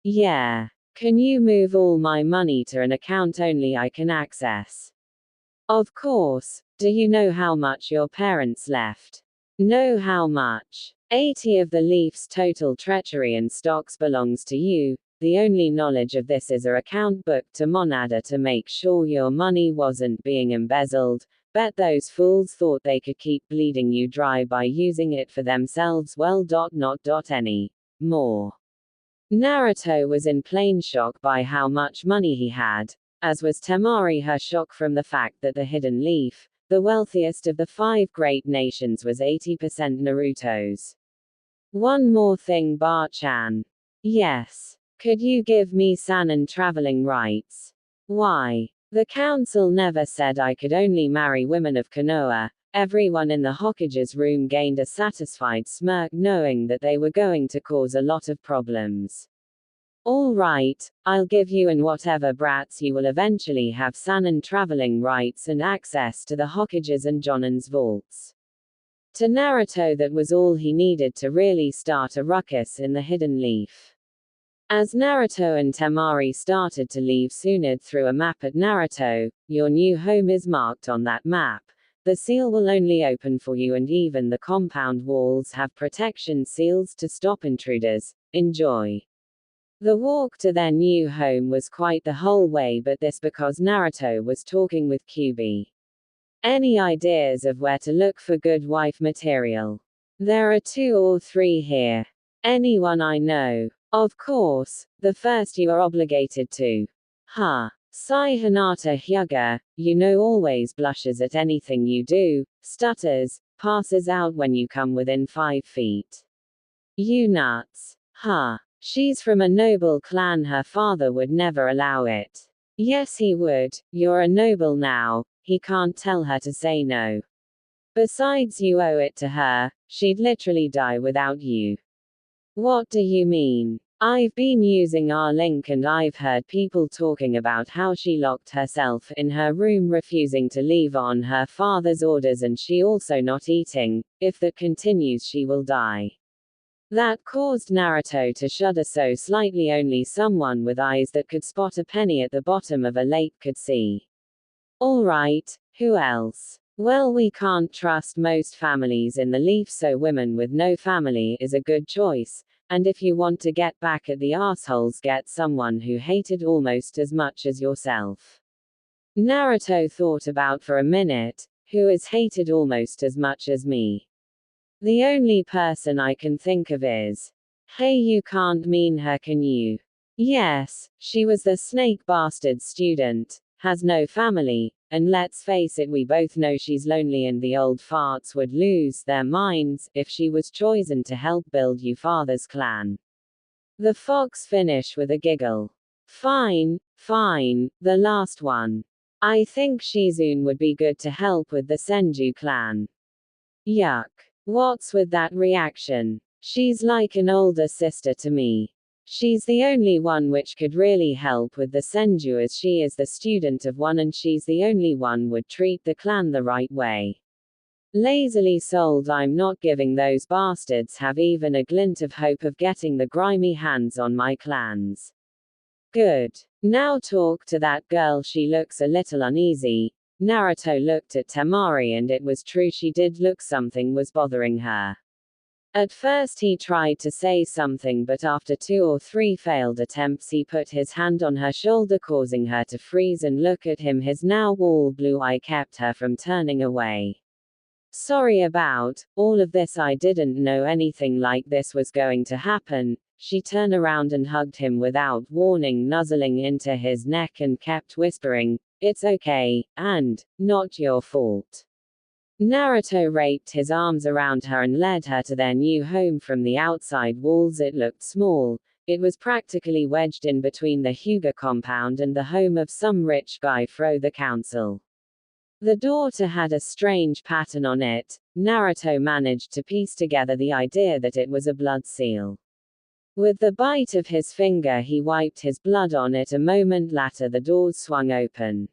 Yeah. Can you move all my money to an account only I can access? Of course. Do you know how much your parents left? Know how much? 80 of the Leaf's total treasury and stocks belongs to you. The only knowledge of this is a account book to Monada to make sure your money wasn't being embezzled. Bet those fools thought they could keep bleeding you dry by using it for themselves. Well, any more. Naruto was in plain shock by how much money he had, as was Temari, her shock from the fact that the Hidden Leaf, the wealthiest of the 5 great nations, was 80% Naruto's. One more thing, Ba-chan. Yes. Could you give me Sannin traveling rights? Why? The council never said I could only marry women of Konoha. Everyone in the Hokage's room gained a satisfied smirk, knowing that they were going to cause a lot of problems. All right, I'll give you and whatever brats you will eventually have Sannin traveling rights and access to the Hokage's and Jonin's vaults. To Naruto, that was all he needed to really start a ruckus in the Hidden Leaf. As Naruto and Temari started to leave, Tsunade threw a map at Naruto. Your new home is marked on that map. The seal will only open for you, and even the compound walls have protection seals to stop intruders. Enjoy. The walk to their new home was quite the whole way, but this because Naruto was talking with QB. Any ideas of where to look for good wife material? There are 2 or 3 here. Anyone I know? Of course, the first you are obligated to. Huh. Sai Hinata Hyuga, you know, always blushes at anything you do, stutters, passes out when you come within 5 feet. You nuts. Huh. She's from a noble clan, her father would never allow it. Yes, he would. You're a noble now, he can't tell her to say no. Besides, you owe it to her, she'd literally die without you. What do you mean? I've been using our link and I've heard people talking about how she locked herself in her room, refusing to leave on her father's orders, and she also not eating. If that continues, she will die. That caused Naruto to shudder so slightly only someone with eyes that could spot a penny at the bottom of a lake could see. Alright, who else? Well, we can't trust most families in the leaf, so women with no family is a good choice. And if you want to get back at the assholes, get someone who hated almost as much as yourself. Naruto thought about for a minute, who is hated almost as much as me? The only person I can think of is. Hey, you can't mean her, can you? Yes, she was the snake bastard student, has no family, and let's face it, we both know she's lonely, and the old farts would lose their minds if she was chosen to help build you father's clan. The fox finished with a giggle. Fine, fine, the last one. I think Shizune would be good to help with the Senju clan. Yuck. What's with that reaction? She's like an older sister to me. She's the only one which could really help with the Senju, as she is the student of one, and she's the only one would treat the clan the right way. Lazily sold. I'm not giving those bastards have even a glint of hope of getting the grimy hands on my clans. Good. Now talk to that girl, she looks a little uneasy. Naruto looked at Temari, and it was true, she did look something was bothering her. At first he tried to say something, but after 2 or 3 failed attempts he put his hand on her shoulder, causing her to freeze and look at him. His now all blue eye kept her from turning away. Sorry about all of this, I didn't know anything like this was going to happen. She turned around and hugged him without warning, nuzzling into his neck and kept whispering, "It's okay, and not your fault." Naruto wrapped his arms around her and led her to their new home from the outside walls. It looked small. It was practically wedged in between the Hyuga compound and the home of some rich guy fro the council. The daughter had a strange pattern on it. Naruto managed to piece together the idea that it was a blood seal. With the bite of his finger he wiped his blood on it. A moment later the doors swung open.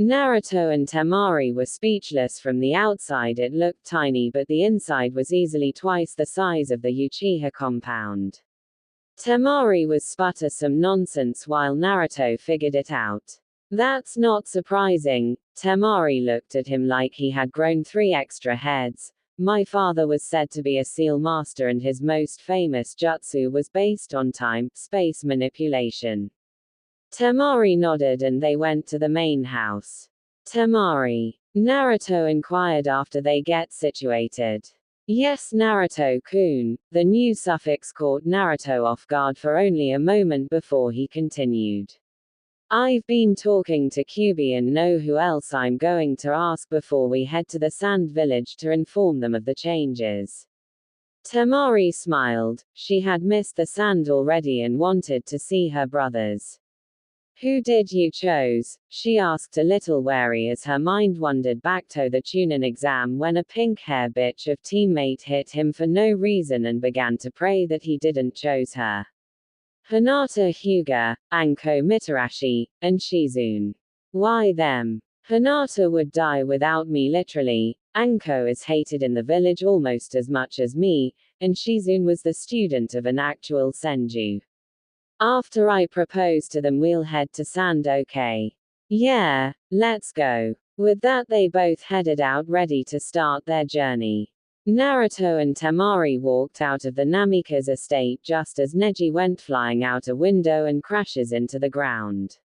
Naruto and Temari were speechless. From the outside it looked tiny, but the inside was easily twice the size of the Uchiha compound. Temari was sputter some nonsense while Naruto figured it out. That's not surprising. Temari looked at him like he had grown 3 extra heads. My father was said to be a seal master, and his most famous jutsu was based on time-space manipulation. Temari nodded and they went to the main house. Temari. Naruto inquired after they get situated. Yes, Naruto-kun. The new suffix caught Naruto off guard for only a moment before he continued. I've been talking to Kyubi and know who else I'm going to ask before we head to the Sand Village to inform them of the changes. Temari smiled. She had missed the sand already and wanted to see her brothers. Who did you chose? She asked, a little wary as her mind wandered back to the Chunin exam when a pink hair bitch of teammate hit him for no reason and began to pray that he didn't chose her. Hinata, Hyuga, Anko Mitarashi, and Shizune. Why them? Hinata would die without me literally. Anko is hated in the village almost as much as me, and Shizune was the student of an actual Senju. After I propose to them we'll head to Sand, okay? Yeah, let's go. With that they both headed out ready to start their journey. Naruto and Temari walked out of the Namika's estate just as Neji went flying out a window and crashes into the ground.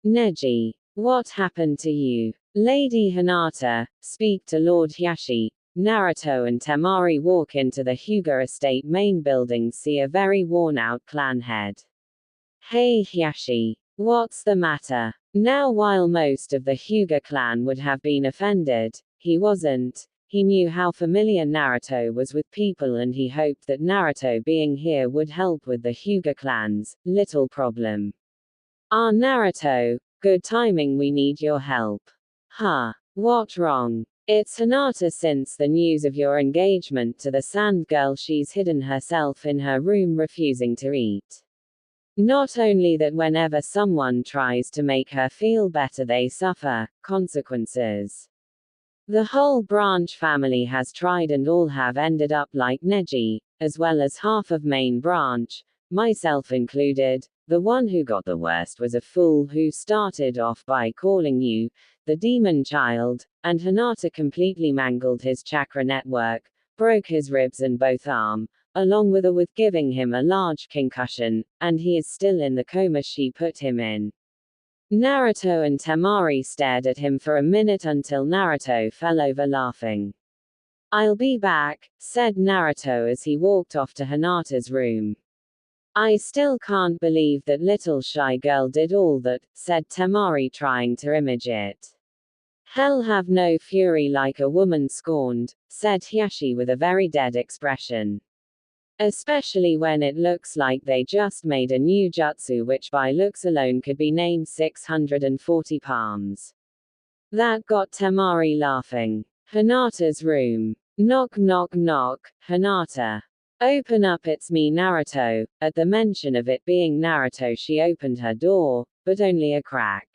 Neji, what happened to you? Lady Hinata, speak to Lord Hyashi. Naruto and Temari walk into the Hyuga estate main building, see a very worn-out clan head. Hey Hyashi, what's the matter? Now while most of the Hyuga clan would have been offended, he wasn't. He knew how familiar Naruto was with people and he hoped that Naruto being here would help with the Hyuga clans. Little problem. Ah, Naruto, good timing, we need your help. Huh. What wrong? It's Hinata. Since the news of your engagement to the sand girl, she's hidden herself in her room refusing to eat. Not only that, whenever someone tries to make her feel better they suffer consequences. The whole branch family has tried and all have ended up like Neji, as well as half of main branch, myself included. The one who got the worst was a fool who started off by calling you the demon child, and Hinata completely mangled his chakra network, broke his ribs and both arm, along with giving him a large concussion, and he is still in the coma she put him in. Naruto and Temari stared at him for a minute until Naruto fell over laughing. "I'll be back," said Naruto as he walked off to Hinata's room. "I still can't believe that little shy girl did all that," said Temari, trying to image it. "Hell, have no fury like a woman scorned," said Hiashi with a very dead expression. "Especially when it looks like they just made a new jutsu which by looks alone could be named 640 palms." That got Temari laughing. Hinata's room. Knock knock knock. "Hinata. Open up, it's me, Naruto." At the mention of it being Naruto, she opened her door, but only a crack.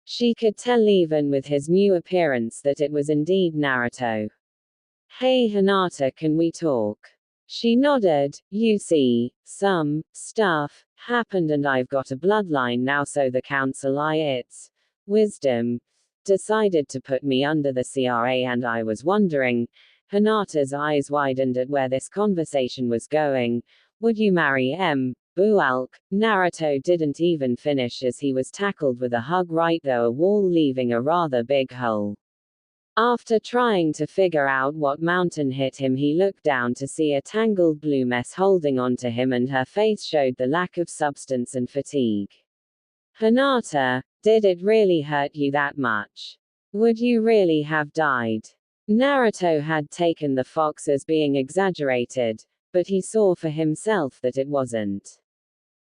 She could tell even with his new appearance that it was indeed Naruto. "Hey Hinata, can we talk?" She nodded. "You see, some stuff happened and I've got a bloodline now, so the council its wisdom decided to put me under the CRA, and I was wondering." Hinata's eyes widened at where this conversation was going. "Would you marry Bualk?" Naruto didn't even finish as he was tackled with a hug right through a wall, leaving a rather big hole. After trying to figure out what mountain hit him, he looked down to see a tangled blue mess holding onto him, and her face showed the lack of substance and fatigue. "Hinata, did it really hurt you that much? Would you really have died?" Naruto had taken the fox as being exaggerated, but he saw for himself that it wasn't.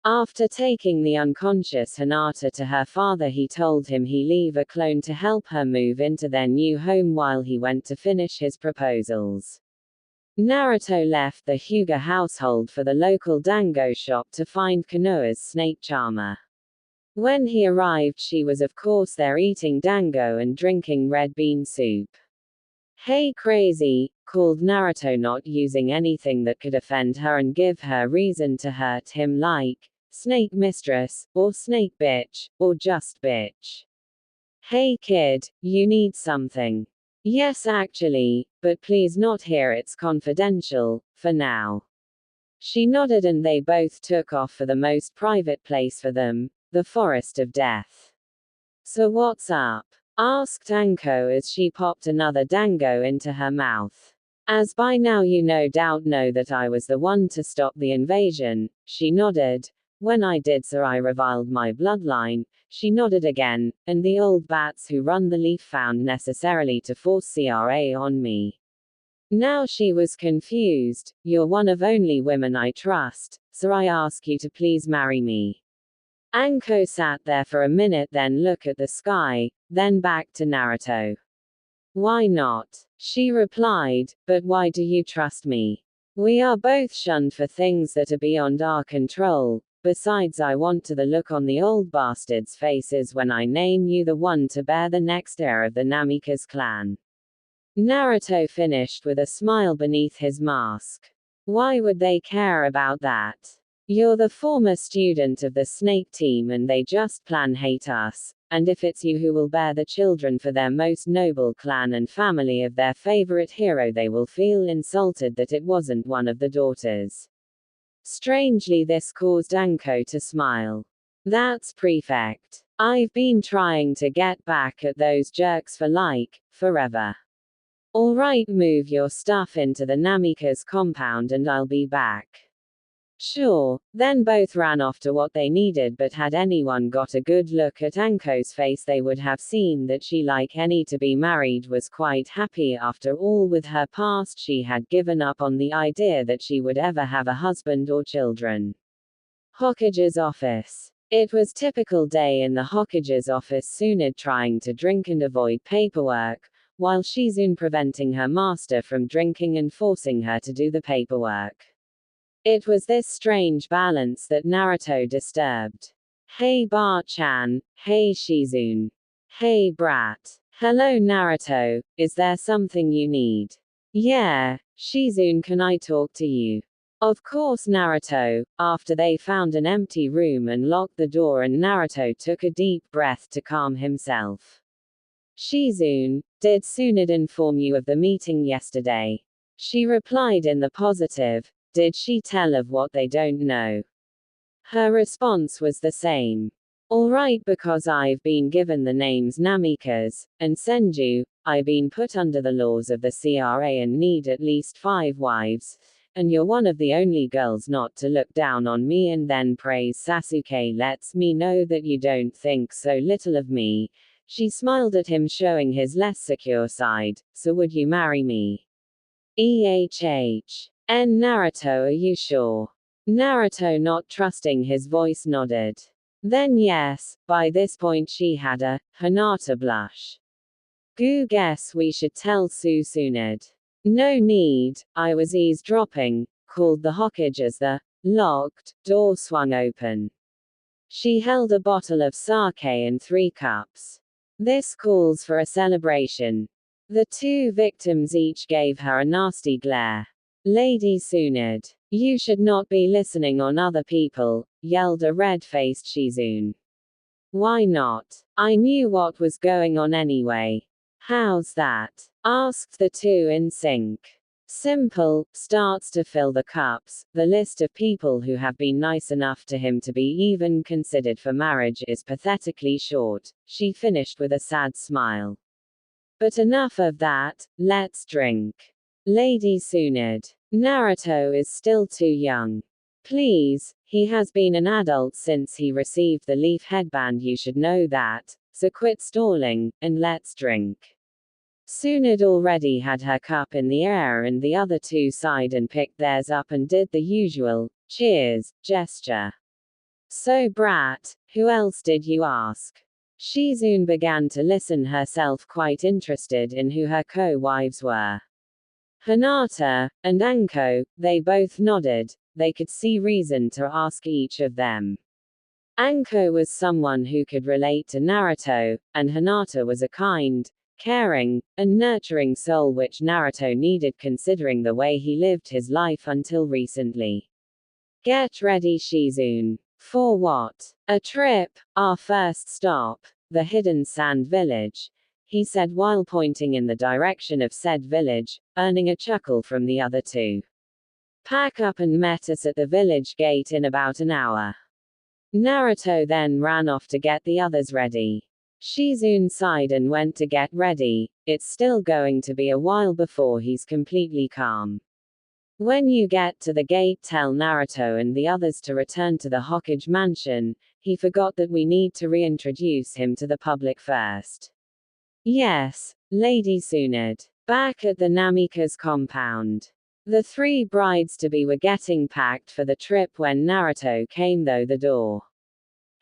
After taking the unconscious Hinata to her father, he told him he leave a clone to help her move into their new home while he went to finish his proposals. Naruto left the Hyuga household for the local dango shop to find Konoha's snake charmer. When he arrived, she was of course there eating dango and drinking red bean soup. "Hey crazy," called Naruto, not using anything that could offend her and give her reason to hurt him, like snake mistress, or snake bitch, or just bitch. "Hey kid, you need something?" "Yes actually, but please not here, it's confidential, for now." She nodded and they both took off for the most private place for them, the Forest of Death. "So what's up?" asked Anko as she popped another dango into her mouth. "As by now you no doubt know that I was the one to stop the invasion." She nodded. "When I did so I reviled my bloodline." She nodded again. "And the old bats who run the leaf found necessarily to force CRA on me." Now she was confused. "You're one of only women I trust, so I ask you to please marry me." Anko sat there for a minute, then looked at the sky, then back to Naruto. "Why not?" she replied. "But why do you trust me? We are both shunned for things that are beyond our control. Besides, I want to the look on the old bastards' faces when I name you the one to bear the next heir of the Namikaze clan." Naruto finished with a smile beneath his mask. "Why would they care about that? You're the former student of the Snake team and they just plain hate us, and if it's you who will bear the children for their most noble clan and family of their favorite hero, they will feel insulted that it wasn't one of the daughters." Strangely, this caused Anko to smile. "That's perfect. I've been trying to get back at those jerks for forever. Alright, move your stuff into the Namikaze compound and I'll be back." "Sure." Then both ran off to what they needed, but had anyone got a good look at Anko's face they would have seen that she, like any to be married, was quite happy. After all, with her past she had given up on the idea that she would ever have a husband or children. Hokage's office. It was typical day in the Hokage's office. Tsunade trying to drink and avoid paperwork, while Shizune preventing her master from drinking and forcing her to do the paperwork. It was this strange balance that Naruto disturbed. Hey Bar-chan, hey Shizune. Hey brat. Hello Naruto, is there something you need? Yeah, Shizune, can I talk to you? Of course Naruto. After they found an empty room and locked the door and Naruto took a deep breath to calm himself. Shizune, did Tsunade inform you of the meeting yesterday? She replied in the positive. Did she tell of what they don't know? Her response was the same. Alright, because I've been given the names Namikaze and Senju, I've been put under the laws of the CRA and need at least 5 wives, and you're one of the only girls not to look down on me and then praise Sasuke lets me know that you don't think so little of me. She smiled at him, showing his less secure side. So would you marry me? Naruto, are you sure? Naruto, not trusting his voice, nodded. Then yes. By this point she had a Hinata blush. Guess we should tell Tsunade. No need, I was eavesdropping, called the Hokage as the locked door swung open. She held a bottle of sake and 3 cups. This calls for a celebration. The 2 victims each gave her a nasty glare. Lady Tsunade, you should not be listening on other people, yelled a red-faced Shizune. Why not? I knew what was going on anyway. How's that? Asked the 2 in sync. Simple, starts to fill the cups. The list of people who have been nice enough to him to be even considered for marriage is pathetically short, she finished with a sad smile. But enough of that, let's drink. Lady Tsunade. Naruto is still too young. Please, he has been an adult since he received the leaf headband, you should know that, so quit stalling, and let's drink. Tsunade already had her cup in the air and the other 2 sighed and picked theirs up and did the usual, cheers, gesture. So brat, who else did you ask? Shizune began to listen herself, quite interested in who her co-wives were. Hinata and Anko, they both nodded, they could see reason to ask each of them. Anko was someone who could relate to Naruto, and Hinata was a kind, caring, and nurturing soul which Naruto needed considering the way he lived his life until recently. Get ready Shizune. For what? A trip, our first stop, the hidden sand village, he said while pointing in the direction of said village, earning a chuckle from the other 2. Pack up and met us at the village gate in about an hour. Naruto then ran off to get the others ready. Shizune sighed and went to get ready. It's still going to be a while before he's completely calm. When you get to the gate, tell Naruto and the others to return to the Hokage mansion. He forgot that we need to reintroduce him to the public first. Yes, Lady Tsunade. Back at the Namikaze compound. The 3 brides-to-be were getting packed for the trip when Naruto came through the door.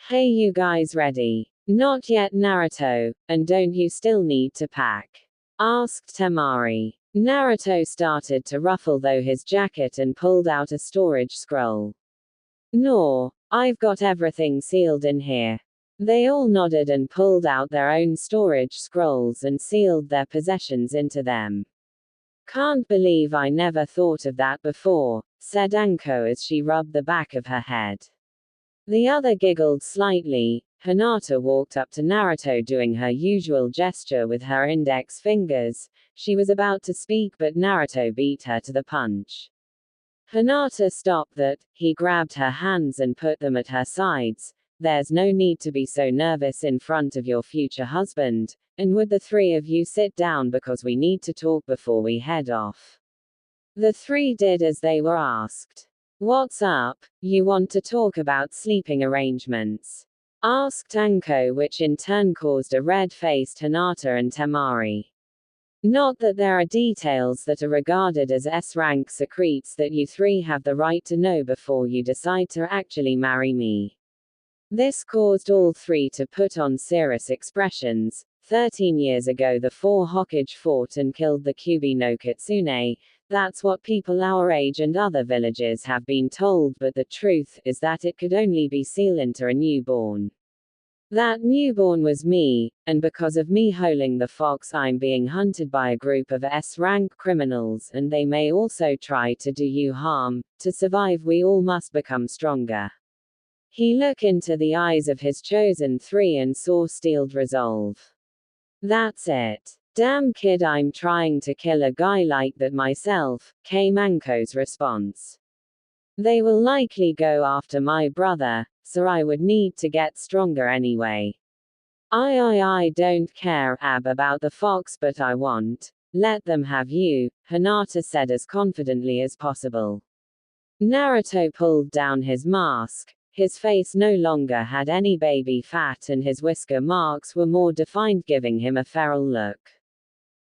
Hey, you guys ready? Not yet Naruto, and don't you still need to pack? Asked Temari. Naruto started to ruffle though his jacket and pulled out a storage scroll. No, I've got everything sealed in here. They all nodded and pulled out their own storage scrolls and sealed their possessions into them. Can't believe I never thought of that before, said Anko as she rubbed the back of her head. The other giggled slightly. Hinata walked up to Naruto doing her usual gesture with her index fingers. She was about to speak but Naruto beat her to the punch. Hinata stopped that. He grabbed her hands and put them at her sides. There's no need to be so nervous in front of your future husband, and would the 3 of you sit down because we need to talk before we head off. The 3 did as they were asked. What's up? You want to talk about sleeping arrangements? Asked Anko, which in turn caused a red-faced Hinata and Temari. Not that there are details that are regarded as S-rank secrets that you 3 have the right to know before you decide to actually marry me. This caused all 3 to put on serious expressions. 13 years ago the 4 Hokage fought and killed the Kyuubi no Kitsune. That's what people our age and other villages have been told, but the truth is that it could only be sealed a newborn. That newborn was me, and because of me holding the fox I'm being hunted by a group of S-rank criminals, and they may also try to do you harm. To survive we all must become stronger. He looked into the eyes of his chosen 3 and saw steeled resolve. That's it. Damn kid, I'm trying to kill a guy like that myself, came Anko's response. They will likely go after my brother, so I would need to get stronger anyway. I don't care, about the fox, but I want. Let them have you, Hinata said as confidently as possible. Naruto pulled down his mask. His face no longer had any baby fat and his whisker marks were more defined, giving him a feral look.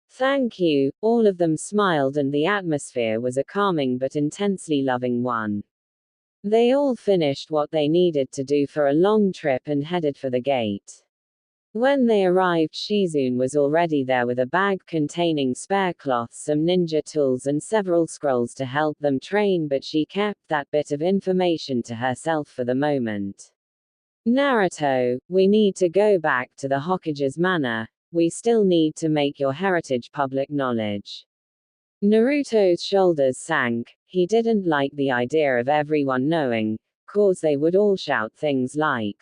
Thank you, all of them smiled and the atmosphere was a calming but intensely loving one. They all finished what they needed to do for a long trip and headed for the gate. When they arrived, Shizune was already there with a bag containing spare cloths, some ninja tools and several scrolls to help them train, but she kept that bit of information to herself for the moment. Naruto, we need to go back to the Hokage's manor. We still need to make your heritage public knowledge. Naruto's shoulders sank. He didn't like the idea of everyone knowing, cause they would all shout things like,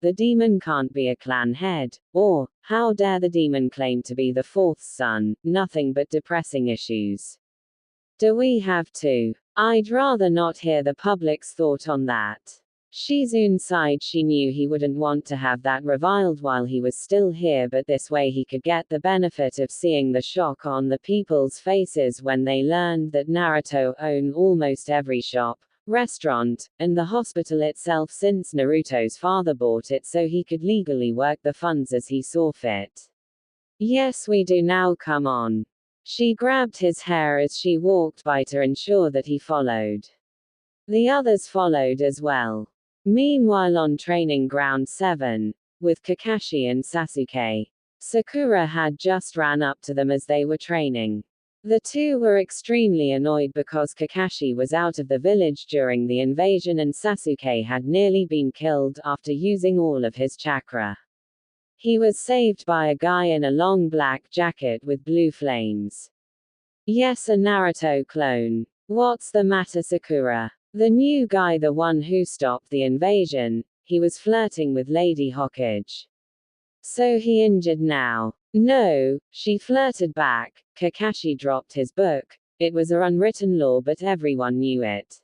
the demon can't be a clan head, or, how dare the demon claim to be the 4th son, nothing but depressing issues. Do we have to? I'd rather not hear the public's thought on that. Shizune sighed. She knew he wouldn't want to have that reviled while he was still here, but this way he could get the benefit of seeing the shock on the people's faces when they learned that Naruto owned almost every shop, restaurant, and the hospital itself, since Naruto's father bought it so he could legally work the funds as he saw fit. Yes, we do now, come on. She grabbed his hair as she walked by to ensure that he followed. The others followed as well. Meanwhile, on Training Ground 7, with Kakashi and Sasuke, Sakura had just ran up to them as they were training. The two were extremely annoyed because Kakashi was out of the village during the invasion and Sasuke had nearly been killed after using all of his chakra. He was saved by a guy in a long black jacket with blue flames. Yes, a Naruto clone. What's the matter, Sakura? The new guy, the one who stopped the invasion, he was flirting with Lady Hokage. So he injured now? No, she flirted back. Kakashi dropped his book. It was an unwritten law, but everyone knew it.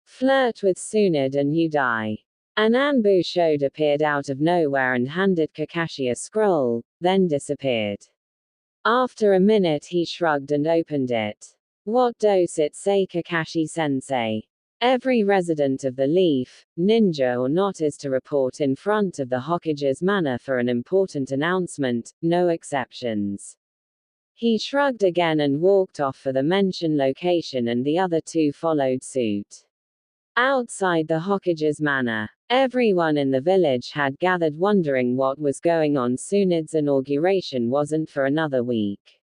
Flirt with Tsunade and you die. An Anbu Shode appeared out of nowhere and handed Kakashi a scroll, then disappeared. After a minute he shrugged and opened it. What does it say, Kakashi-sensei? Every resident of the Leaf, ninja or not, is to report in front of the Hokage's manor for an important announcement, no exceptions. He shrugged again and walked off for the mentioned location, and the other two followed suit. Outside the Hokage's manor, everyone in the village had gathered wondering what was going on. Tsunade's inauguration wasn't for another week.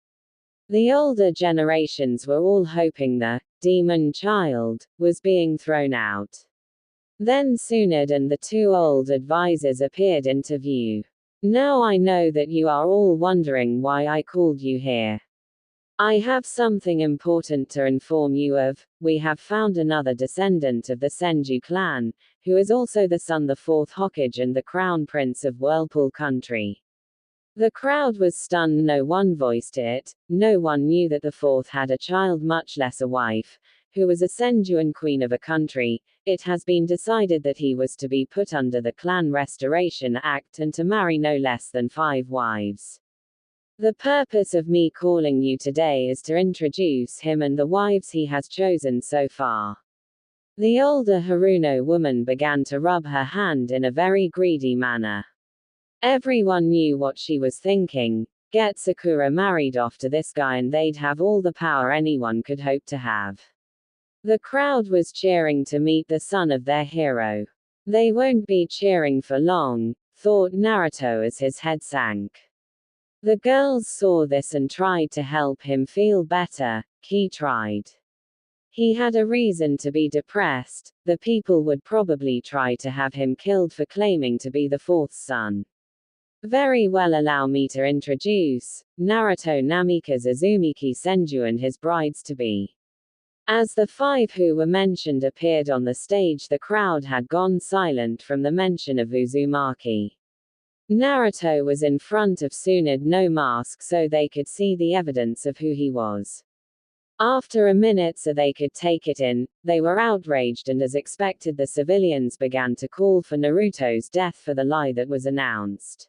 The older generations were all hoping the demon child was being thrown out. Then Tsunade and the 2 old advisors appeared into view. Now I know that you are all wondering why I called you here. I have something important to inform you of. We have found another descendant of the Senju clan, who is also the son of the 4th Hokage and the crown prince of Whirlpool Country. The crowd was stunned. No one voiced it. No one knew that the 4th had a child, much less a wife, who was a Senjuan queen of a country. It has been decided that he was to be put under the Clan Restoration Act and to marry no less than 5 wives. The purpose of me calling you today is to introduce him and the wives he has chosen so far. The older Haruno woman began to rub her hand in a very greedy manner. Everyone knew what she was thinking. Get Sakura married off to this guy and they'd have all the power anyone could hope to have. The crowd was cheering to meet the son of their hero. They won't be cheering for long, thought Naruto as his head sank. The girls saw this and tried to help him feel better. He tried. He had a reason to be depressed. The people would probably try to have him killed for claiming to be the fourth son. Very well, allow me to introduce Naruto Namikaze Uzumaki Senju and his brides-to-be. As the five who were mentioned appeared on the stage, the crowd had gone silent from the mention of Uzumaki. Naruto was in front of Tsunade, no mask, so they could see the evidence of who he was. After a minute so they could take it in, they were outraged, and as expected the civilians began to call for Naruto's death for the lie that was announced.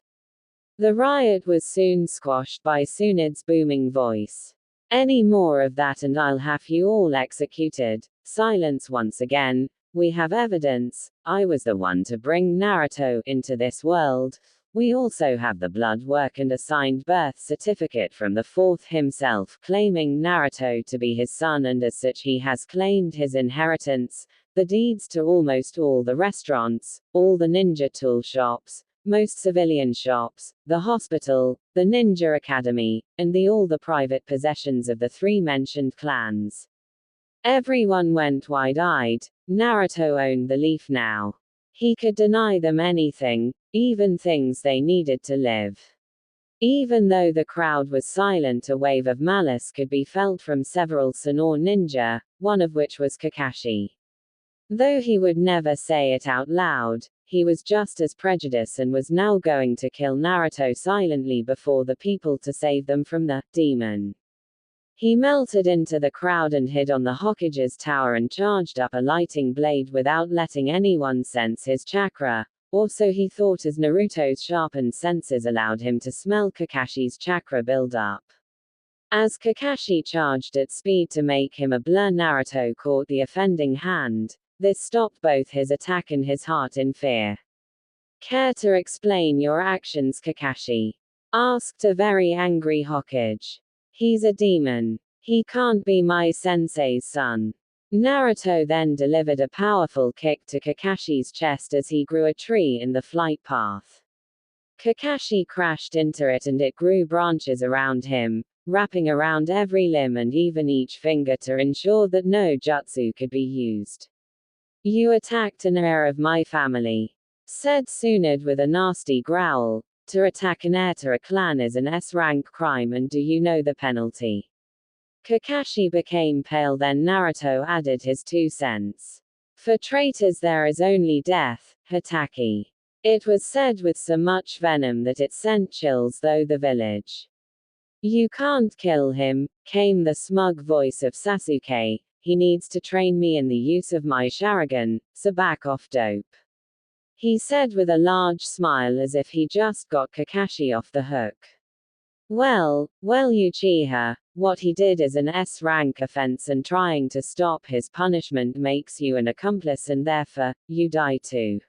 The riot was soon squashed by Tsunade's booming voice. Any more of that and I'll have you all executed. Silence once again. We have evidence. I was the one to bring Naruto into this world. We also have the blood work and a signed birth certificate from the fourth himself claiming Naruto to be his son, and as such he has claimed his inheritance. The deeds to almost all the restaurants, all the ninja tool shops, most civilian shops, the hospital, the ninja academy, and all the private possessions of the three mentioned clans. Everyone went wide-eyed. Naruto owned the leaf now. He could deny them anything, even things they needed to live. Even though the crowd was silent, a wave of malice could be felt from several Senor ninja, one of which was Kakashi. Though he would never say it out loud, he was just as prejudiced and was now going to kill Naruto silently before the people to save them from the demon. He melted into the crowd and hid on the Hokage's tower and charged up a lighting blade without letting anyone sense his chakra, or so he thought, as Naruto's sharpened senses allowed him to smell Kakashi's chakra build up. As Kakashi charged at speed to make him a blur, Naruto caught the offending hand. This stopped both his attack and his heart in fear. Care to explain your actions, Kakashi? Asked a very angry Hokage. He's a demon. He can't be my sensei's son. Naruto then delivered a powerful kick to Kakashi's chest as he grew a tree in the flight path. Kakashi crashed into it and it grew branches around him, wrapping around every limb and even each finger to ensure that no jutsu could be used. You attacked an heir of my family, said Tsunade with a nasty growl. To attack an heir to a clan is an S-rank crime, and do you know the penalty? Kakashi became pale, then Naruto added his 2 cents. For traitors there is only death, Hitaki. It was said with so much venom that it sent chills through the village. You can't kill him, came the smug voice of Sasuke. He needs to train me in the use of my Sharingan, so back off, dope. He said with a large smile as if he just got Kakashi off the hook. Well, Uchiha, what he did is an S-rank offense, and trying to stop his punishment makes you an accomplice, and therefore, you die too.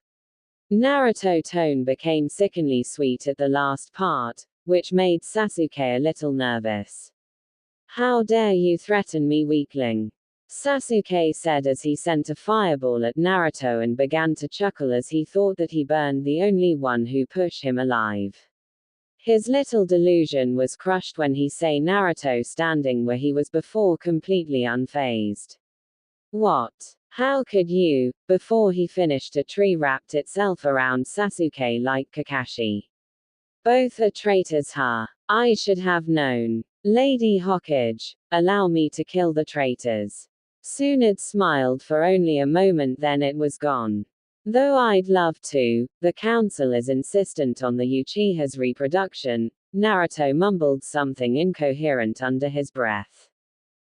Naruto's tone became sickeningly sweet at the last part, which made Sasuke a little nervous. How dare you threaten me, weakling? Sasuke said as he sent a fireball at Naruto and began to chuckle as he thought that he burned the only one who pushed him alive. His little delusion was crushed when he saw Naruto standing where he was before, completely unfazed. What? How could you? Before he finished, a tree wrapped itself around Sasuke like Kakashi. Both are traitors, huh? I should have known. Lady Hokage, allow me to kill the traitors. Tsunade smiled for only a moment, then it was gone. Though I'd love to, the council is insistent on the Uchiha's reproduction. Naruto mumbled something incoherent under his breath.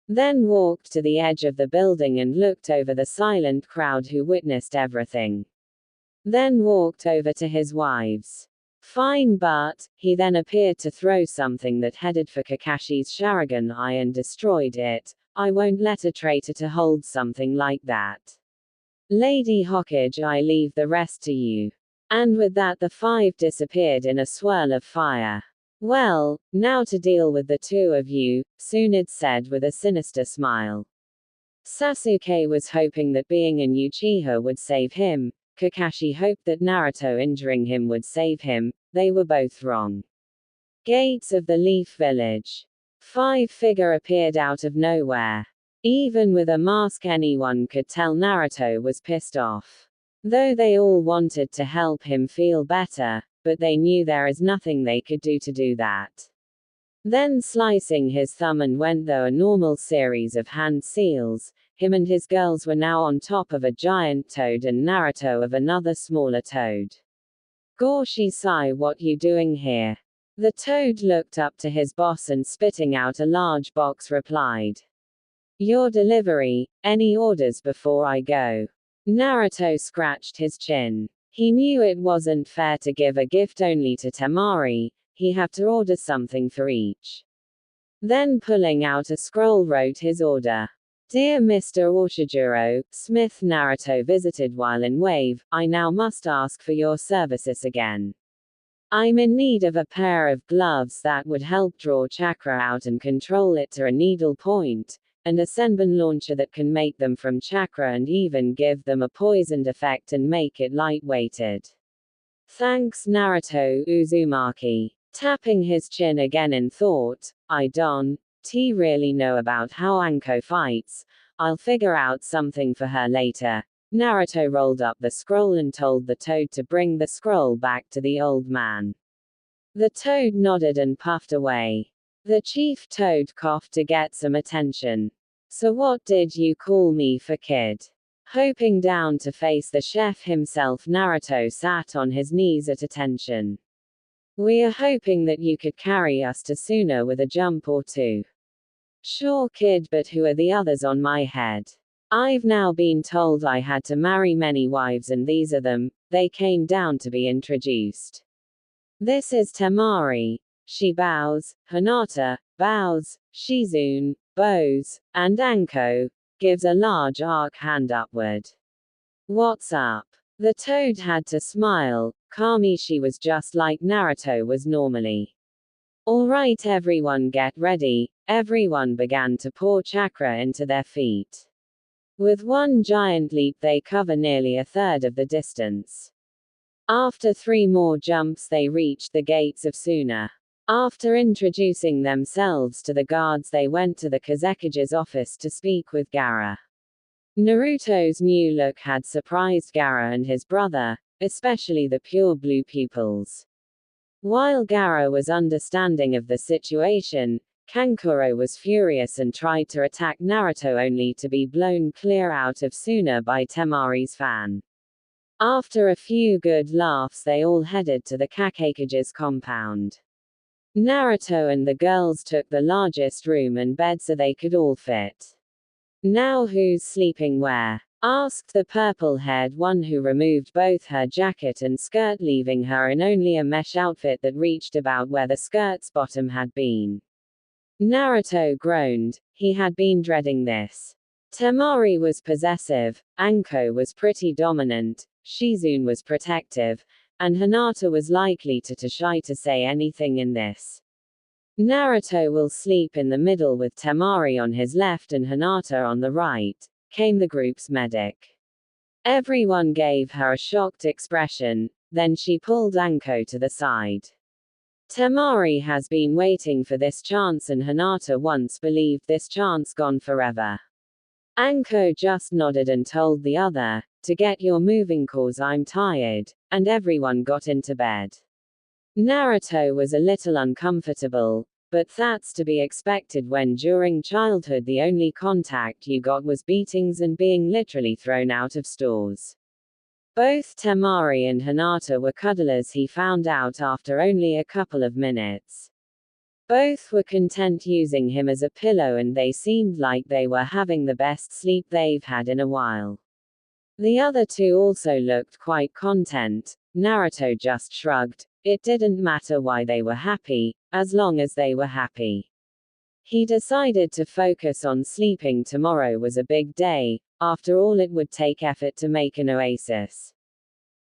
Then walked to the edge of the building and looked over the silent crowd who witnessed everything. Then walked over to his wives. Fine, but, he then appeared to throw something that headed for Kakashi's Sharingan eye and destroyed it. I won't let a traitor to hold something like that. Lady Hokage, I leave the rest to you. And with that the 5 disappeared in a swirl of fire. Well, now to deal with the 2 of you, Tsunade said with a sinister smile. Sasuke was hoping that being an Uchiha would save him. Kakashi hoped that Naruto injuring him would save him. They were both wrong. Gates of the Leaf Village. Five-figure appeared out of nowhere. Even with a mask, anyone could tell Naruto was pissed off. Though they all wanted to help him feel better, but they knew there is nothing they could do that. Then slicing his thumb and went through a normal series of hand seals. Him and his girls were now on top of a giant toad and Naruto of another smaller toad. Gorshi-sai, what you doing here? The toad looked up to his boss and spitting out a large box replied. Your delivery, any orders before I go? Naruto scratched his chin. He knew it wasn't fair to give a gift only to Temari, he had to order something for each. Then pulling out a scroll wrote his order. Dear Mr. Oshijuro, Smith Naruto visited while in Wave, I now must ask for your services again. I'm in need of a pair of gloves that would help draw chakra out and control it to a needle point, and a senbon launcher that can make them from chakra and even give them a poisoned effect and make it light-weighted. Thanks Naruto Uzumaki. Tapping his chin again in thought, I don't really know about how Anko fights. I'll figure out something for her later. Naruto rolled up the scroll and told the toad to bring the scroll back to the old man. The toad nodded and puffed away. The chief toad coughed to get some attention. So what did you call me for, kid? Hoping down to face the chef himself, Naruto sat on his knees at attention. We are hoping that you could carry us to Suna with a jump or two. Sure kid, but who are the others on my head? I've now been told I had to marry many wives and these are them. They came down to be introduced. This is Temari. She bows, Hinata bows, Shizune bows, and Anko gives a large arc hand upward. What's up? The toad had to smile. Kamishi was just like Naruto was normally. Alright everyone, get ready. Everyone began to pour chakra into their feet. With one giant leap they cover nearly a third of the distance. After 3 more jumps they reached the gates of Suna. After introducing themselves to the guards they went to the Kazekige's office to speak with Gaara. Naruto's new look had surprised Gaara and his brother, especially the pure blue pupils. While Gaara was understanding of the situation, Kankuro was furious and tried to attack Naruto only to be blown clear out of Suna by Temari's fan. After a few good laughs they all headed to the Kakekige's compound. Naruto and the girls took the largest room and bed so they could all fit. Now who's sleeping where? Asked the purple-haired one who removed both her jacket and skirt leaving her in only a mesh outfit that reached about where the skirt's bottom had been. Naruto groaned, he had been dreading this. Temari was possessive, Anko was pretty dominant, Shizune was protective, and Hinata was likely to shy to say anything in this. Naruto will sleep in the middle with Temari on his left and Hinata on the right, came the group's medic. Everyone gave her a shocked expression, then she pulled Anko to the side. Temari has been waiting for this chance and Hinata once believed this chance gone forever. Anko just nodded and told the other, to get your moving cause I'm tired, and everyone got into bed. Naruto was a little uncomfortable, but that's to be expected when during childhood the only contact you got was beatings and being literally thrown out of stores. Both Temari and Hinata were cuddlers he found out after only a couple of minutes. Both were content using him as a pillow and they seemed like they were having the best sleep they've had in a while. The other two also looked quite content. Naruto just shrugged. It didn't matter why they were happy, as long as they were happy. He decided to focus on sleeping. Tomorrow was a big day, after all it would take effort to make an oasis.